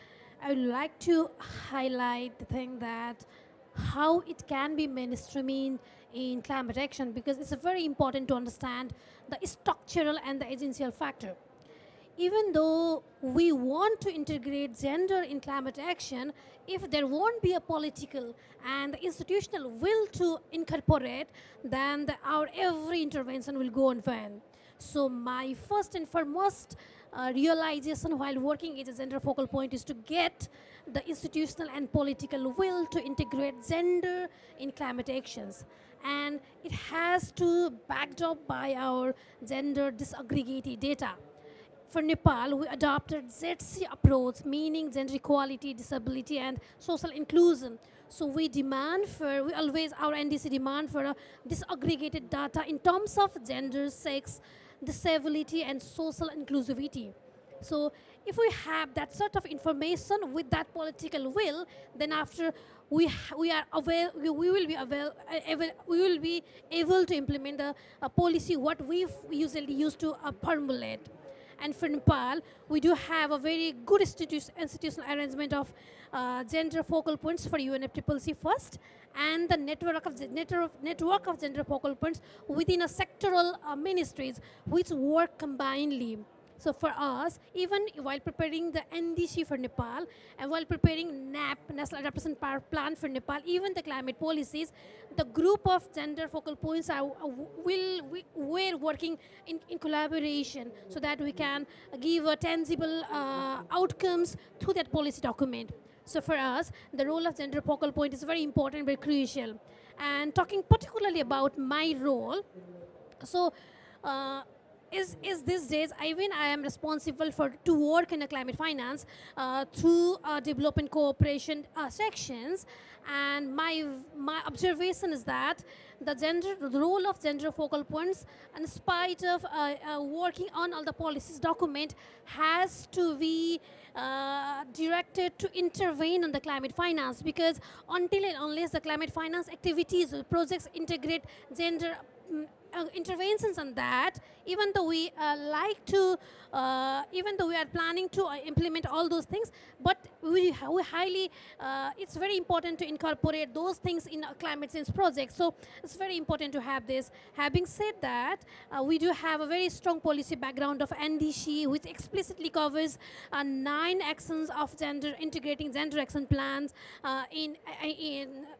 H: I would like to highlight the thing that how it can be mainstreaming in climate action, because it's very important to understand the structural and the agential factor. Even though we want to integrate gender in climate action, if there won't be a political and institutional will to incorporate, then our every intervention will go in vain. So my first and foremost realization while working as a gender focal point is to get the institutional and political will to integrate gender in climate actions. And it has to backed up by our gender disaggregated data. for Nepal, we adopted ZC approach, meaning gender equality, disability, and social inclusion. So we always, our NDC demand for disaggregated data in terms of gender, sex, disability, and social inclusivity. So if we have that sort of information with that political will, then after we are aware, we will be we will be able to implement a policy what we usually used to formulate. And for Nepal, we do have a very good institutional arrangement of gender focal points for UNFCCC first, and the network of gender focal points within a sectoral ministries which work combinedly. So for us, even while preparing the NDC for Nepal and while preparing NAP, National Adaptation Power Plan for Nepal, even the climate policies, the group of gender focal points we're working in collaboration so that we can give tangible outcomes to that policy document. So for us, the role of gender focal point is very important, very crucial. And talking particularly about my role, so is these days even I am responsible for to work in a climate finance through development cooperation sections, and my observation is that the role of gender focal points, in spite of working on all the policies document, has to be directed to intervene on the climate finance, because until and unless the climate finance activities or projects integrate gender interventions on that, even though we even though we are planning to implement all those things, but we highly, it's very important to incorporate those things in a climate change project. So it's very important to have this. Having said that, we do have a very strong policy background of NDC, which explicitly covers 9 actions of integrating gender action plans in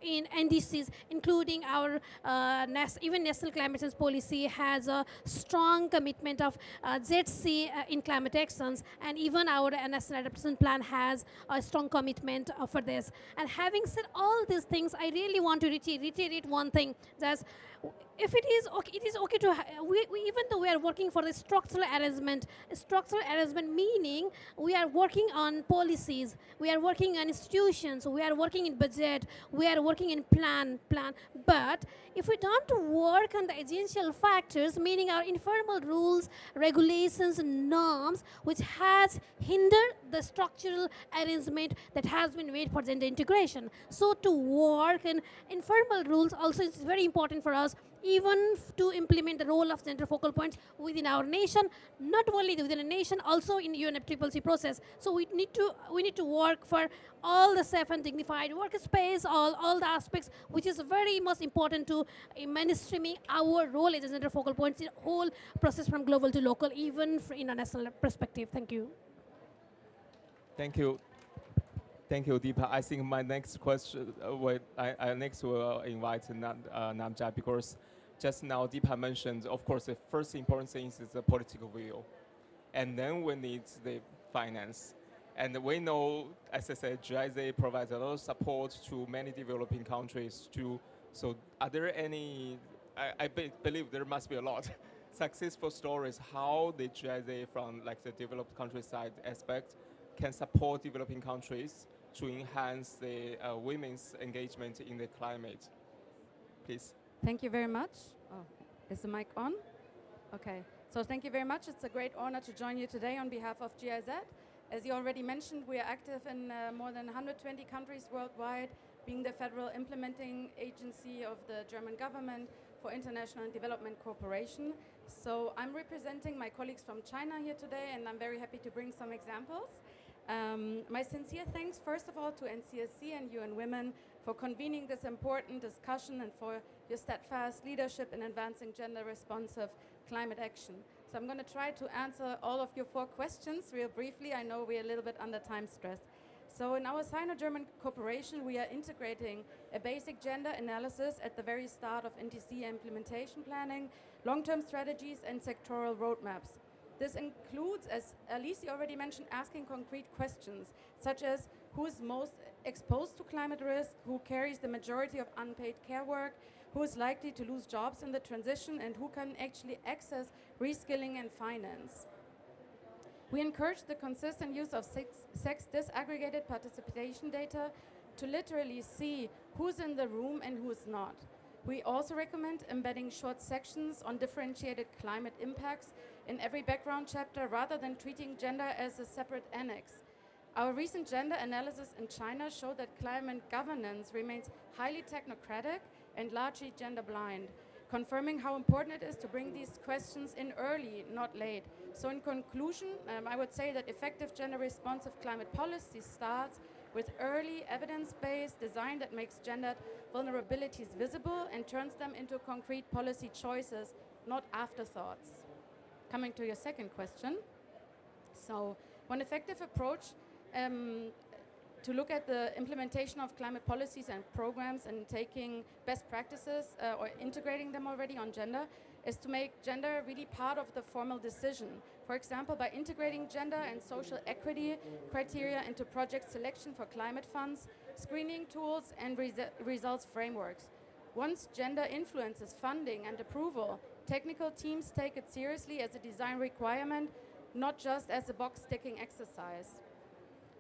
H: NDCs, including our even National Climate Change Policy has a strong commitment of ZC in climate actions, and even our National Adaptation Plan has a strong commitment for this. And having said all these things, I really want to reiterate one thing, that if it is okay to even though we are working for the structural arrangement meaning we are working on policies, we are working on institutions, we are working in budget, we are working in plan, but if we don't work on the essential factors, meaning our informal rules, regulations, norms, which has hindered the structural arrangement that has been made for gender integration. So to work in informal rules also is very important for us, even to implement the role of gender focal points within our nation, not only within a nation, also in UNFCCC process. So we need to work for all the safe and dignified workspace, all the aspects, which is very most important to mainstreaming our role as a gender focal points in the whole process from global to local, even in a national perspective. Thank you.
E: Thank you. Thank you, Deepa. I think my next question, I next will invite Namja, because just now Deepa mentioned, of course, the first important thing is the political will. And then we need the finance. And we know, as I said, GIZ provides a lot of support to many developing countries too. So are there any, I believe there must be a lot, successful stories how the GIZ from like the developed countryside aspect can support developing countries to enhance the women's engagement in the climate. Please.
I: Thank you very much. Oh, is the mic on? Okay. So thank you very much. It's a great honor to join you today on behalf of GIZ. As you already mentioned, we are active in more than 120 countries worldwide, being the federal implementing agency of the German government for international and development cooperation. So I'm representing my colleagues from China here today, and I'm very happy to bring some examples. My sincere thanks, first of all, to NCSC and UN Women for convening this important discussion and for your steadfast leadership in advancing gender-responsive climate action. So I'm going to try to answer all of your 4 questions real briefly. I know we're a little bit under time stress. So in our Sino-German cooperation, we are integrating a basic gender analysis at the very start of NTC implementation planning, long-term strategies, and sectoral roadmaps. This includes, as Alice already mentioned, asking concrete questions, such as who is most exposed to climate risk, who carries the majority of unpaid care work, who is likely to lose jobs in the transition, and who can actually access reskilling and finance. We encourage the consistent use of sex disaggregated participation data to literally see who's in the room and who's not. We also recommend embedding short sections on differentiated climate impacts in every background chapter rather than treating gender as a separate annex. Our recent gender analysis in China showed that climate governance remains highly technocratic and largely gender blind, confirming how important it is to bring these questions in early, not late. So in conclusion, I would say that effective gender responsive climate policy starts with early evidence-based design that makes gendered vulnerabilities visible and turns them into concrete policy choices, not afterthoughts. Coming to your second question. So one effective approach to look at the implementation of climate policies and programs and taking best practices or integrating them already on gender is to make gender really part of the formal decision. For example, by integrating gender and social equity criteria into project selection for climate funds, screening tools, and results frameworks. Once gender influences funding and approval, technical teams take it seriously as a design requirement, not just as a box-ticking exercise.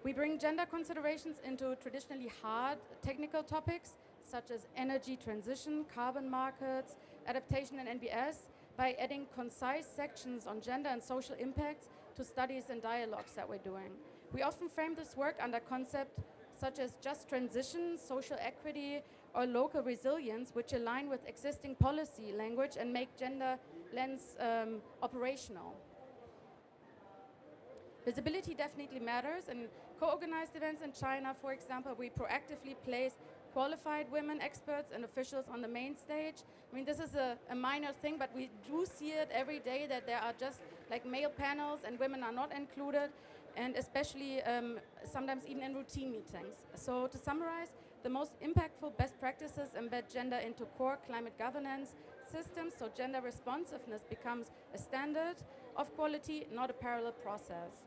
I: We bring gender considerations into traditionally hard technical topics, such as energy transition, carbon markets, adaptation, and NBS, by adding concise sections on gender and social impacts to studies and dialogues that we're doing. We often frame this work under concepts such as just transition, social equity, or local resilience, which align with existing policy language and make gender lens operational. Visibility definitely matters. In co-organized events in China, for example, we proactively place qualified women experts and officials on the main stage. I mean, this is a minor thing, but we do see it every day that there are just like male panels and women are not included, and especially sometimes even in routine meetings. So to summarize, the most impactful best practices embed gender into core climate governance systems, so gender responsiveness becomes a standard of quality, not a parallel process.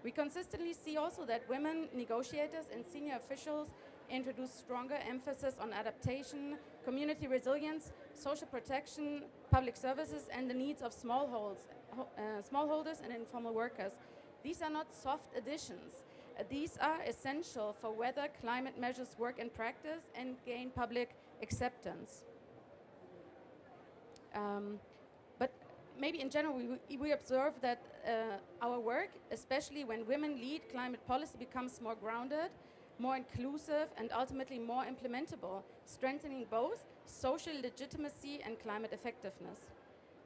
I: We consistently see also that women negotiators and senior officials introduce stronger emphasis on adaptation, community resilience, social protection, public services, and the needs of smallholders and informal workers. These are not soft additions. These are essential for whether climate measures work in practice and gain public acceptance. But maybe in general, we observe that our work, especially when women lead climate policy, becomes more grounded, more inclusive, and ultimately more implementable, strengthening both social legitimacy and climate effectiveness.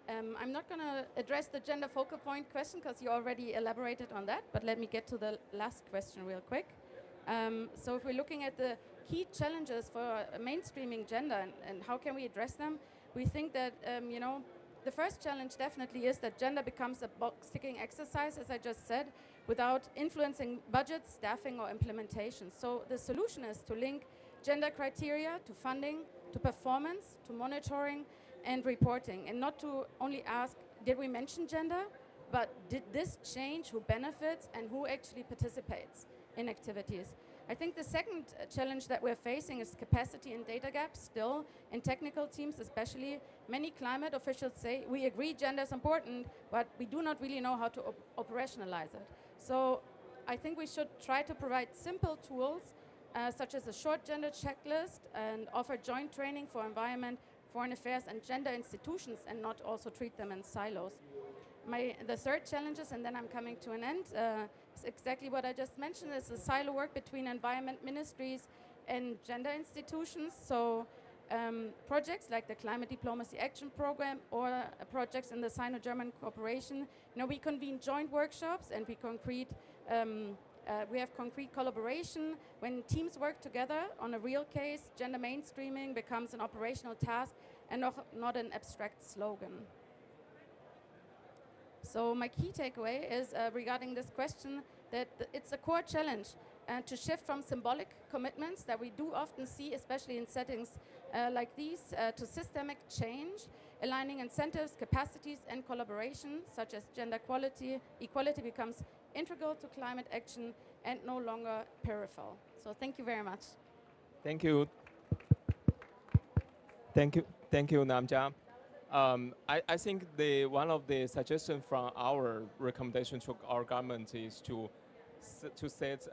I: I'm not going to address the gender focal point question because you already elaborated on that, but let me get to the last question real quick. So if we're looking at the key challenges for mainstreaming gender and how can we address them, we think that, the first challenge definitely is that gender becomes a box-ticking exercise, as I just said, without influencing budgets, staffing, or implementation. So the solution is to link gender criteria to funding, to performance, to monitoring, and reporting, and not to only ask, did we mention gender, but did this change who benefits and who actually participates in activities? I think the second challenge that we're facing is capacity and data gaps still in technical teams especially. Many climate officials say, we agree gender is important, but we do not really know how to operationalize it. So I think we should try to provide simple tools such as a short gender checklist and offer joint training for environment, foreign affairs, and gender institutions, and not also treat them in silos. The third challenge is, and then I'm coming to an end, is exactly what I just mentioned, is the silo work between environment ministries and gender institutions. So projects like the Climate Diplomacy Action Program or projects in the Sino-German cooperation, we convene joint workshops and we have concrete collaboration. When teams work together on a real case, gender mainstreaming becomes an operational task and not an abstract slogan. So my key takeaway is regarding this question that it's a core challenge to shift from symbolic commitments that we do often see, especially in settings like these, to systemic change, aligning incentives, capacities, and collaboration, such as gender equality becomes integral to climate action and no longer peripheral. So thank you very much.
E: Thank you. Thank you, Namja. I think one of the suggestions from our recommendation to our government is to set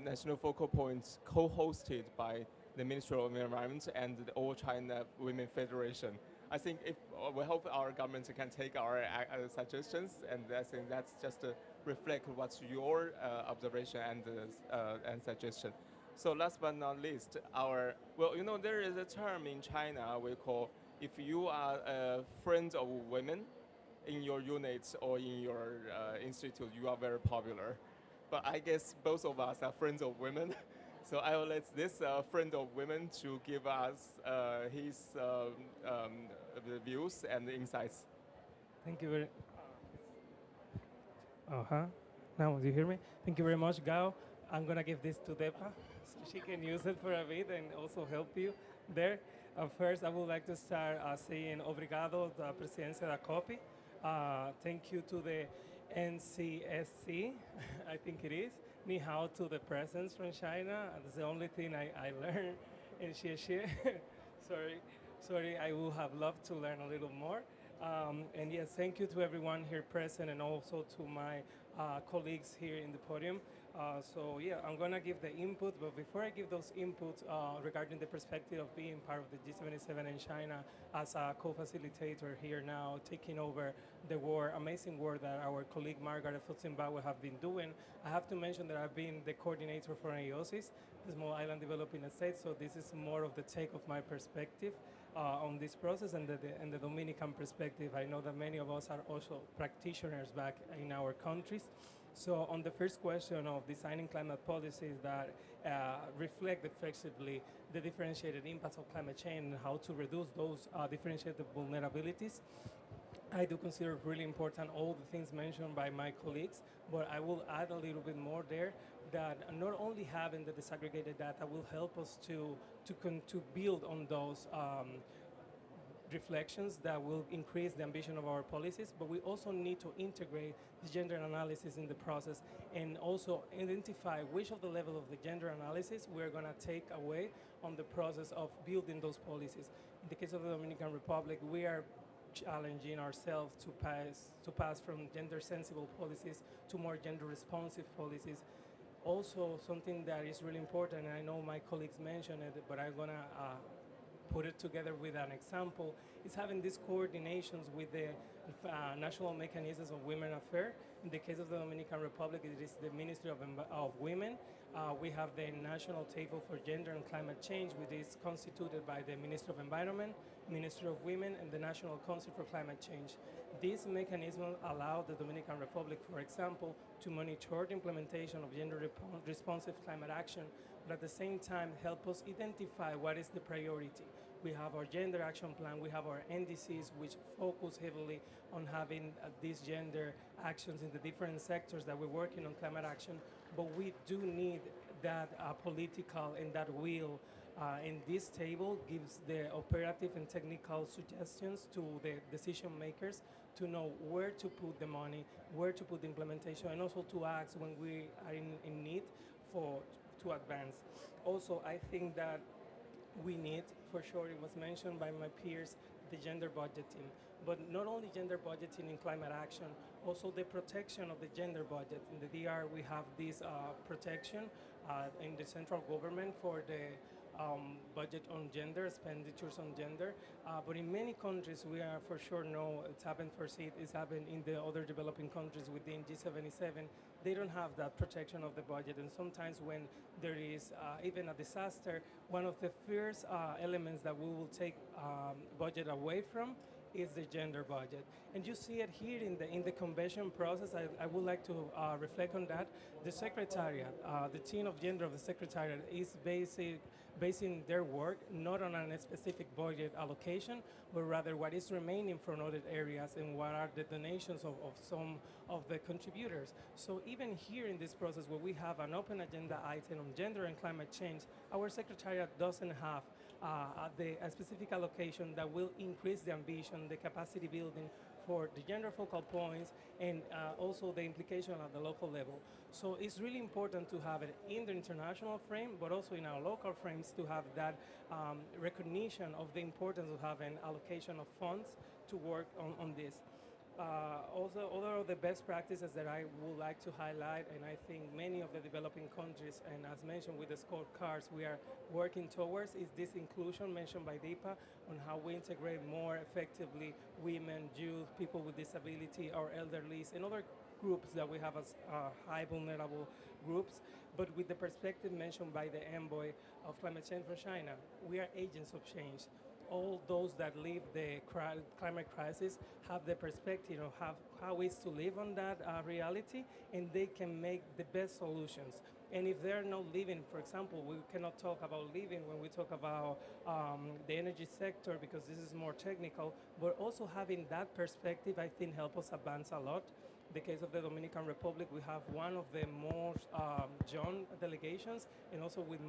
E: national focal points co-hosted by the Ministry of Environment and the All China Women Federation. I think if we hope our government can take our suggestions, and I think that's just to reflect what's your observation and suggestion. So last but not least, there is a term in China we call, if you are a friend of women in your unit or in your institute, you are very popular. But I guess both of us are friends of women. So I will let this friend of women to give us his the views and insights.
J: Thank you very. Now, do you hear me? Thank you very much, Gao. I'm gonna give this to Depa, so she can use it for a bit and also help you there. First, I would like to start saying obrigado da Presidencia da COPI. Thank you to the NCSC, I think it is. Ni hao to the presence from China. That's the only thing I learned in Xie. Sorry, I would have loved to learn a little more. And yes, thank you to everyone here present and also to my colleagues here in the podium. So yeah, I'm gonna give the input, but before I give those inputs regarding the perspective of being part of the G77 in China as a co-facilitator here now, taking over the amazing work that our colleague Margaret of Zimbabwe have been doing, I have to mention that I've been the coordinator for AOSIS, the Small Island Developing State, so this is more of the take of my perspective on this process and the Dominican perspective. I know that many of us are also practitioners back in our countries. So on the first question of designing climate policies that reflect effectively the differentiated impacts of climate change and how to reduce those differentiated vulnerabilities, I do consider really important all the things mentioned by my colleagues, but I will add a little bit more there that not only having the disaggregated data will help us to build on those reflections that will increase the ambition of our policies, but we also need to integrate the gender analysis in the process and also identify which of the level of the gender analysis we're going to take away on the process of building those policies. In the case of the Dominican Republic, we are challenging ourselves to pass from gender sensible policies to more gender responsive policies. Also, something that is really important, and I know my colleagues mentioned it, but I'm going to put it together with an example, is having these coordinations with the national mechanisms of women affairs. In the case of the Dominican Republic, it is the Ministry of Women. We have the National Table for Gender and Climate Change, which is constituted by the Ministry of Environment, Ministry of Women, and the National Council for Climate Change. These mechanisms allow the Dominican Republic, for example, to monitor the implementation of gender-responsive climate action, but at the same time help us identify what is the priority. We have our gender action plan, we have our NDCs, which focus heavily on having these gender actions in the different sectors that we're working on climate action, but we do need that political and that will in this table gives the operative and technical suggestions to the decision makers to know where to put the money, where to put the implementation, and also to act when we are in need to advance. Also, I think that we need, for sure, it was mentioned by my peers, the gender budgeting. But not only gender budgeting in climate action, also the protection of the gender budget. In the DR, we have this protection in the central government for the budget on gender, expenditures on gender. But in many countries, we are for sure know it's happened for SEED, it's happened in the other developing countries within G77. They don't have that protection of the budget. And sometimes when there is even a disaster, one of the first elements that we will take budget away from is the gender budget. And you see it here in the convention process. I would like to reflect on that. The Secretariat, the team of gender of the Secretariat is basing their work not on a specific budget allocation, but rather what is remaining from other areas and what are the donations of some of the contributors. So even here in this process where we have an open agenda item on gender and climate change, our Secretariat doesn't have a specific allocation that will increase the ambition, the capacity building for the gender focal points and also the implication at the local level. So it's really important to have it in the international frame, but also in our local frames to have that recognition of the importance of having allocation of funds to work on this. Also, other of the best practices that I would like to highlight, and I think many of the developing countries, and as mentioned with the scorecards, we are working towards, is this inclusion mentioned by DEPA on how we integrate more effectively women, youth, people with disability, our elderlies, and other groups that we have as high vulnerable groups, but with the perspective mentioned by the envoy of climate change for China. We are agents of change. All those that live the climate crisis have the perspective of how is to live on that reality, and they can make the best solutions. And if they're not living, for example, we cannot talk about living when we talk about the energy sector because this is more technical, but also having that perspective, I think, help us advance a lot. In the case of the Dominican Republic, we have one of the most young delegations, and also with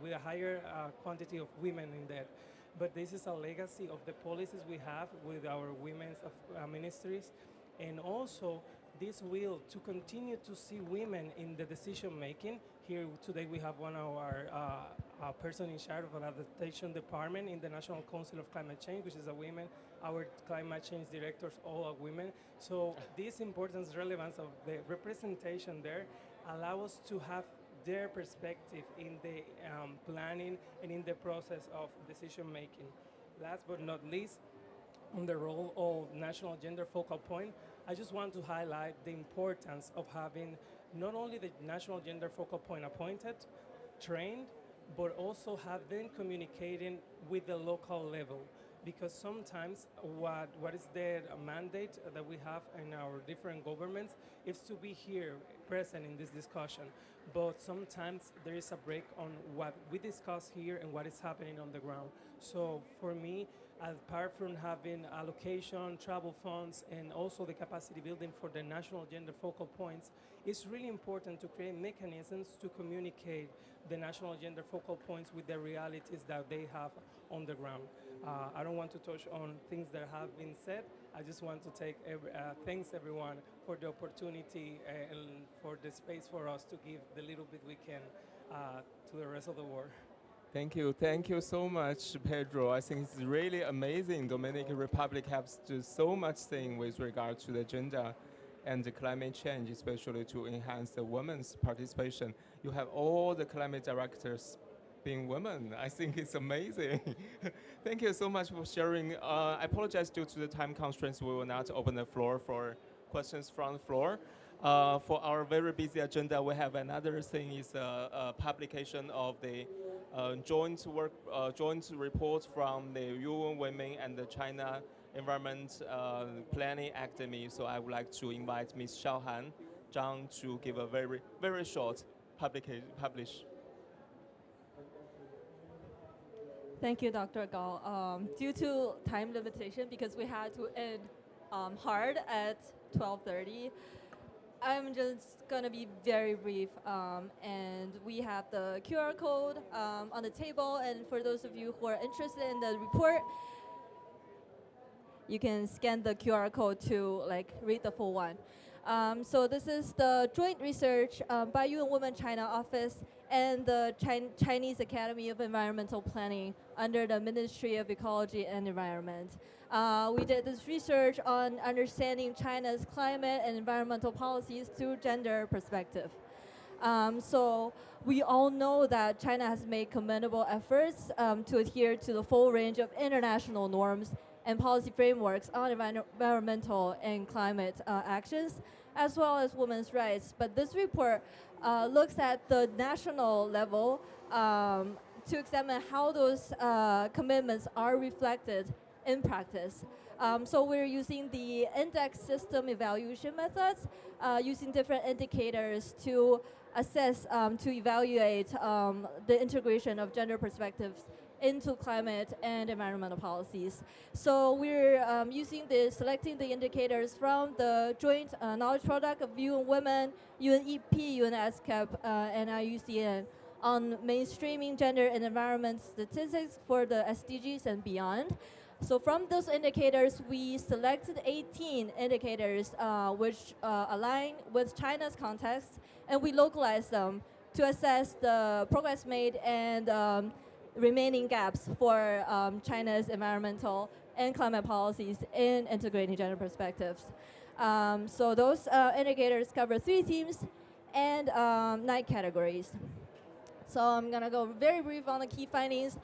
J: with a higher quantity of women in there. But this is a legacy of the policies we have with our women's ministries, and also this will to continue to see women in the decision making. Here today we have one of our person in charge of an adaptation department in the National Council of Climate Change, which is a woman. Our climate change directors all are women. So this importance, relevance of the representation there allow us to have their perspective in the planning and in the process of decision making. Last but not least, on the role of National Gender Focal Point, I just want to highlight the importance of having not only the National Gender Focal Point appointed, trained, but also have them communicating with the local level. Because sometimes what is the mandate that we have in our different governments is to be here present in this discussion. But sometimes there is a break on what we discuss here and what is happening on the ground. So for me, apart from having allocation, travel funds, and also the capacity building for the national gender focal points, it's really important to create mechanisms to communicate the national gender focal points with the realities that they have on the ground. I don't want to touch on things that have been said. I just want to thanks everyone for the opportunity and for the space for us to give the little bit we can to the rest of the world.
E: Thank you so much, Pedro. I think it's really amazing. Dominican Republic has to so much thing with regard to the gender and the climate change, especially to enhance the women's participation. You have all the climate directors being women. I think it's amazing. Thank you so much for sharing. I apologize due to the time constraints. We will not open the floor for questions from the floor. For our very busy agenda, we have another thing is publication of the joint report from the UN Women and the China Environment Planning Academy. So I would like to invite Ms. Xiaohan Zhang to give a very short publish.
K: Thank you, Dr. Gao. Due to time limitation, because we had to end hard at 12:30, I'm just gonna be very brief. And we have the QR code on the table, and for those of you who are interested in the report, you can scan the QR code to read the full one. So this is the joint research by UN Women China office and the Chinese Academy of Environmental Planning under the Ministry of Ecology and Environment. We did this research on understanding China's climate and environmental policies through gender perspective. So we all know that China has made commendable efforts to adhere to the full range of international norms and policy frameworks on environmental and climate actions, as well as women's rights. But this report looks at the national level to examine how those commitments are reflected in practice. So we're using the index system evaluation methods, using different indicators to assess, to evaluate the integration of gender perspectives into climate and environmental policies. So we're selecting the indicators from the joint knowledge product of UN Women, UNEP, UNSCAP, and IUCN on mainstreaming gender and environment statistics for the SDGs and beyond. So from those indicators, we selected 18 indicators which align with China's context, and we localized them to assess the progress made and remaining gaps for China's environmental and climate policies in integrating gender perspectives. So those indicators cover 3 themes and 9 categories. So I'm going to go very brief on the key findings.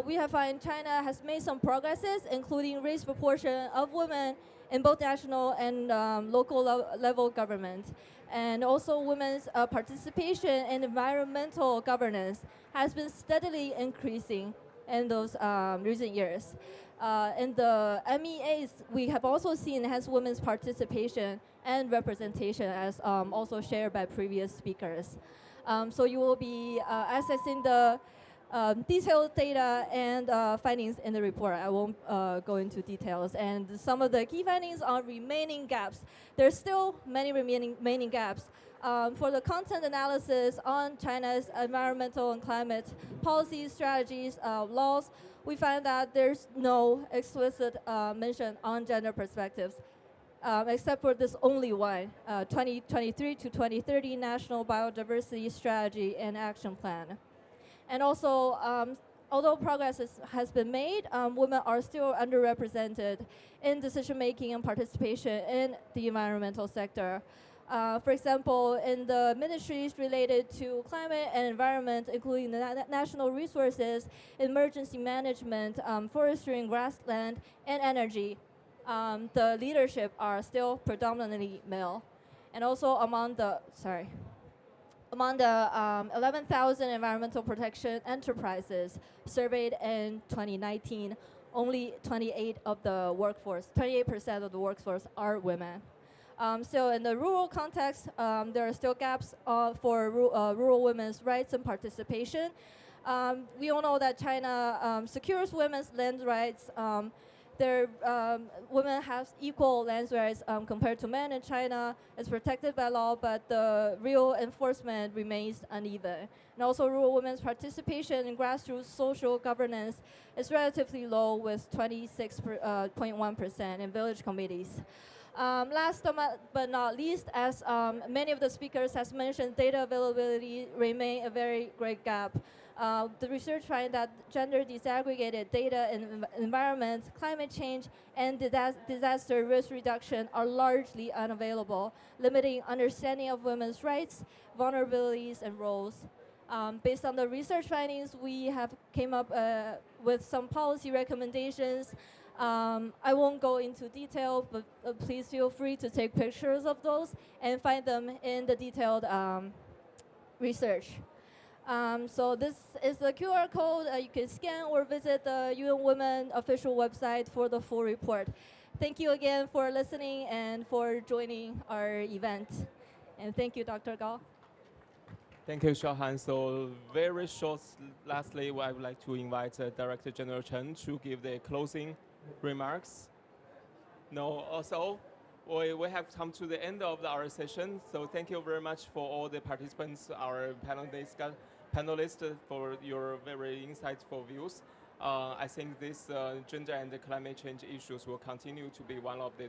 K: We have found China has made some progresses, including raise proportion of women in both national and local level government. And also women's participation in environmental governance has been steadily increasing in those recent years. In the MEAs, we have also seen enhanced women's participation and representation, as also shared by previous speakers. So you will be accessing the detailed data and findings in the report. I won't go into details. And some of the key findings on remaining gaps. There's still many remaining gaps. For the content analysis on China's environmental and climate policies, strategies, laws, we find that there's no explicit mention on gender perspectives. Except for this only one, 2023 to 2030 National Biodiversity Strategy and Action Plan. And also, although progress has been made, women are still underrepresented in decision-making and participation in the environmental sector. For example, in the ministries related to climate and environment, including the national resources, emergency management, forestry and grassland, and energy, the leadership are still predominantly male. And also among the 11,000 environmental protection enterprises surveyed in 2019, only 28% of the workforce are women. So in the rural context, there are still gaps for rural women's rights and participation. We all know that China secures women's land rights. Women have equal land rights compared to men in China. It's protected by law, but the real enforcement remains uneven. And also rural women's participation in grassroots social governance is relatively low, with 26.1% in village committees. Last but not least, as many of the speakers has mentioned, data availability remain a very great gap. The research finds that gender disaggregated data in environment, climate change, and disaster risk reduction are largely unavailable, limiting understanding of women's rights, vulnerabilities, and roles. Based on the research findings, we have came up with some policy recommendations. I won't go into detail, but please feel free to take pictures of those and find them in the detailed research. So this is the QR code. You can scan or visit the UN Women official website for the full report. Thank you again for listening and for joining our event. And thank you, Dr. Gao.
E: Thank you, Xiaohan. So very short, lastly, I would like to invite Director General Chen to give the closing remarks. No, also, we have come to the end of our session. So thank you very much for all the participants, our panelists for your very insightful views. I think this gender and climate change issues will continue to be one of the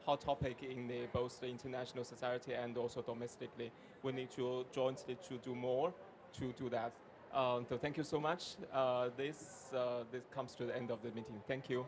E: hot topic in both the international society and also domestically. We need to jointly to do more to do that. So thank you so much. This comes to the end of the meeting. Thank you.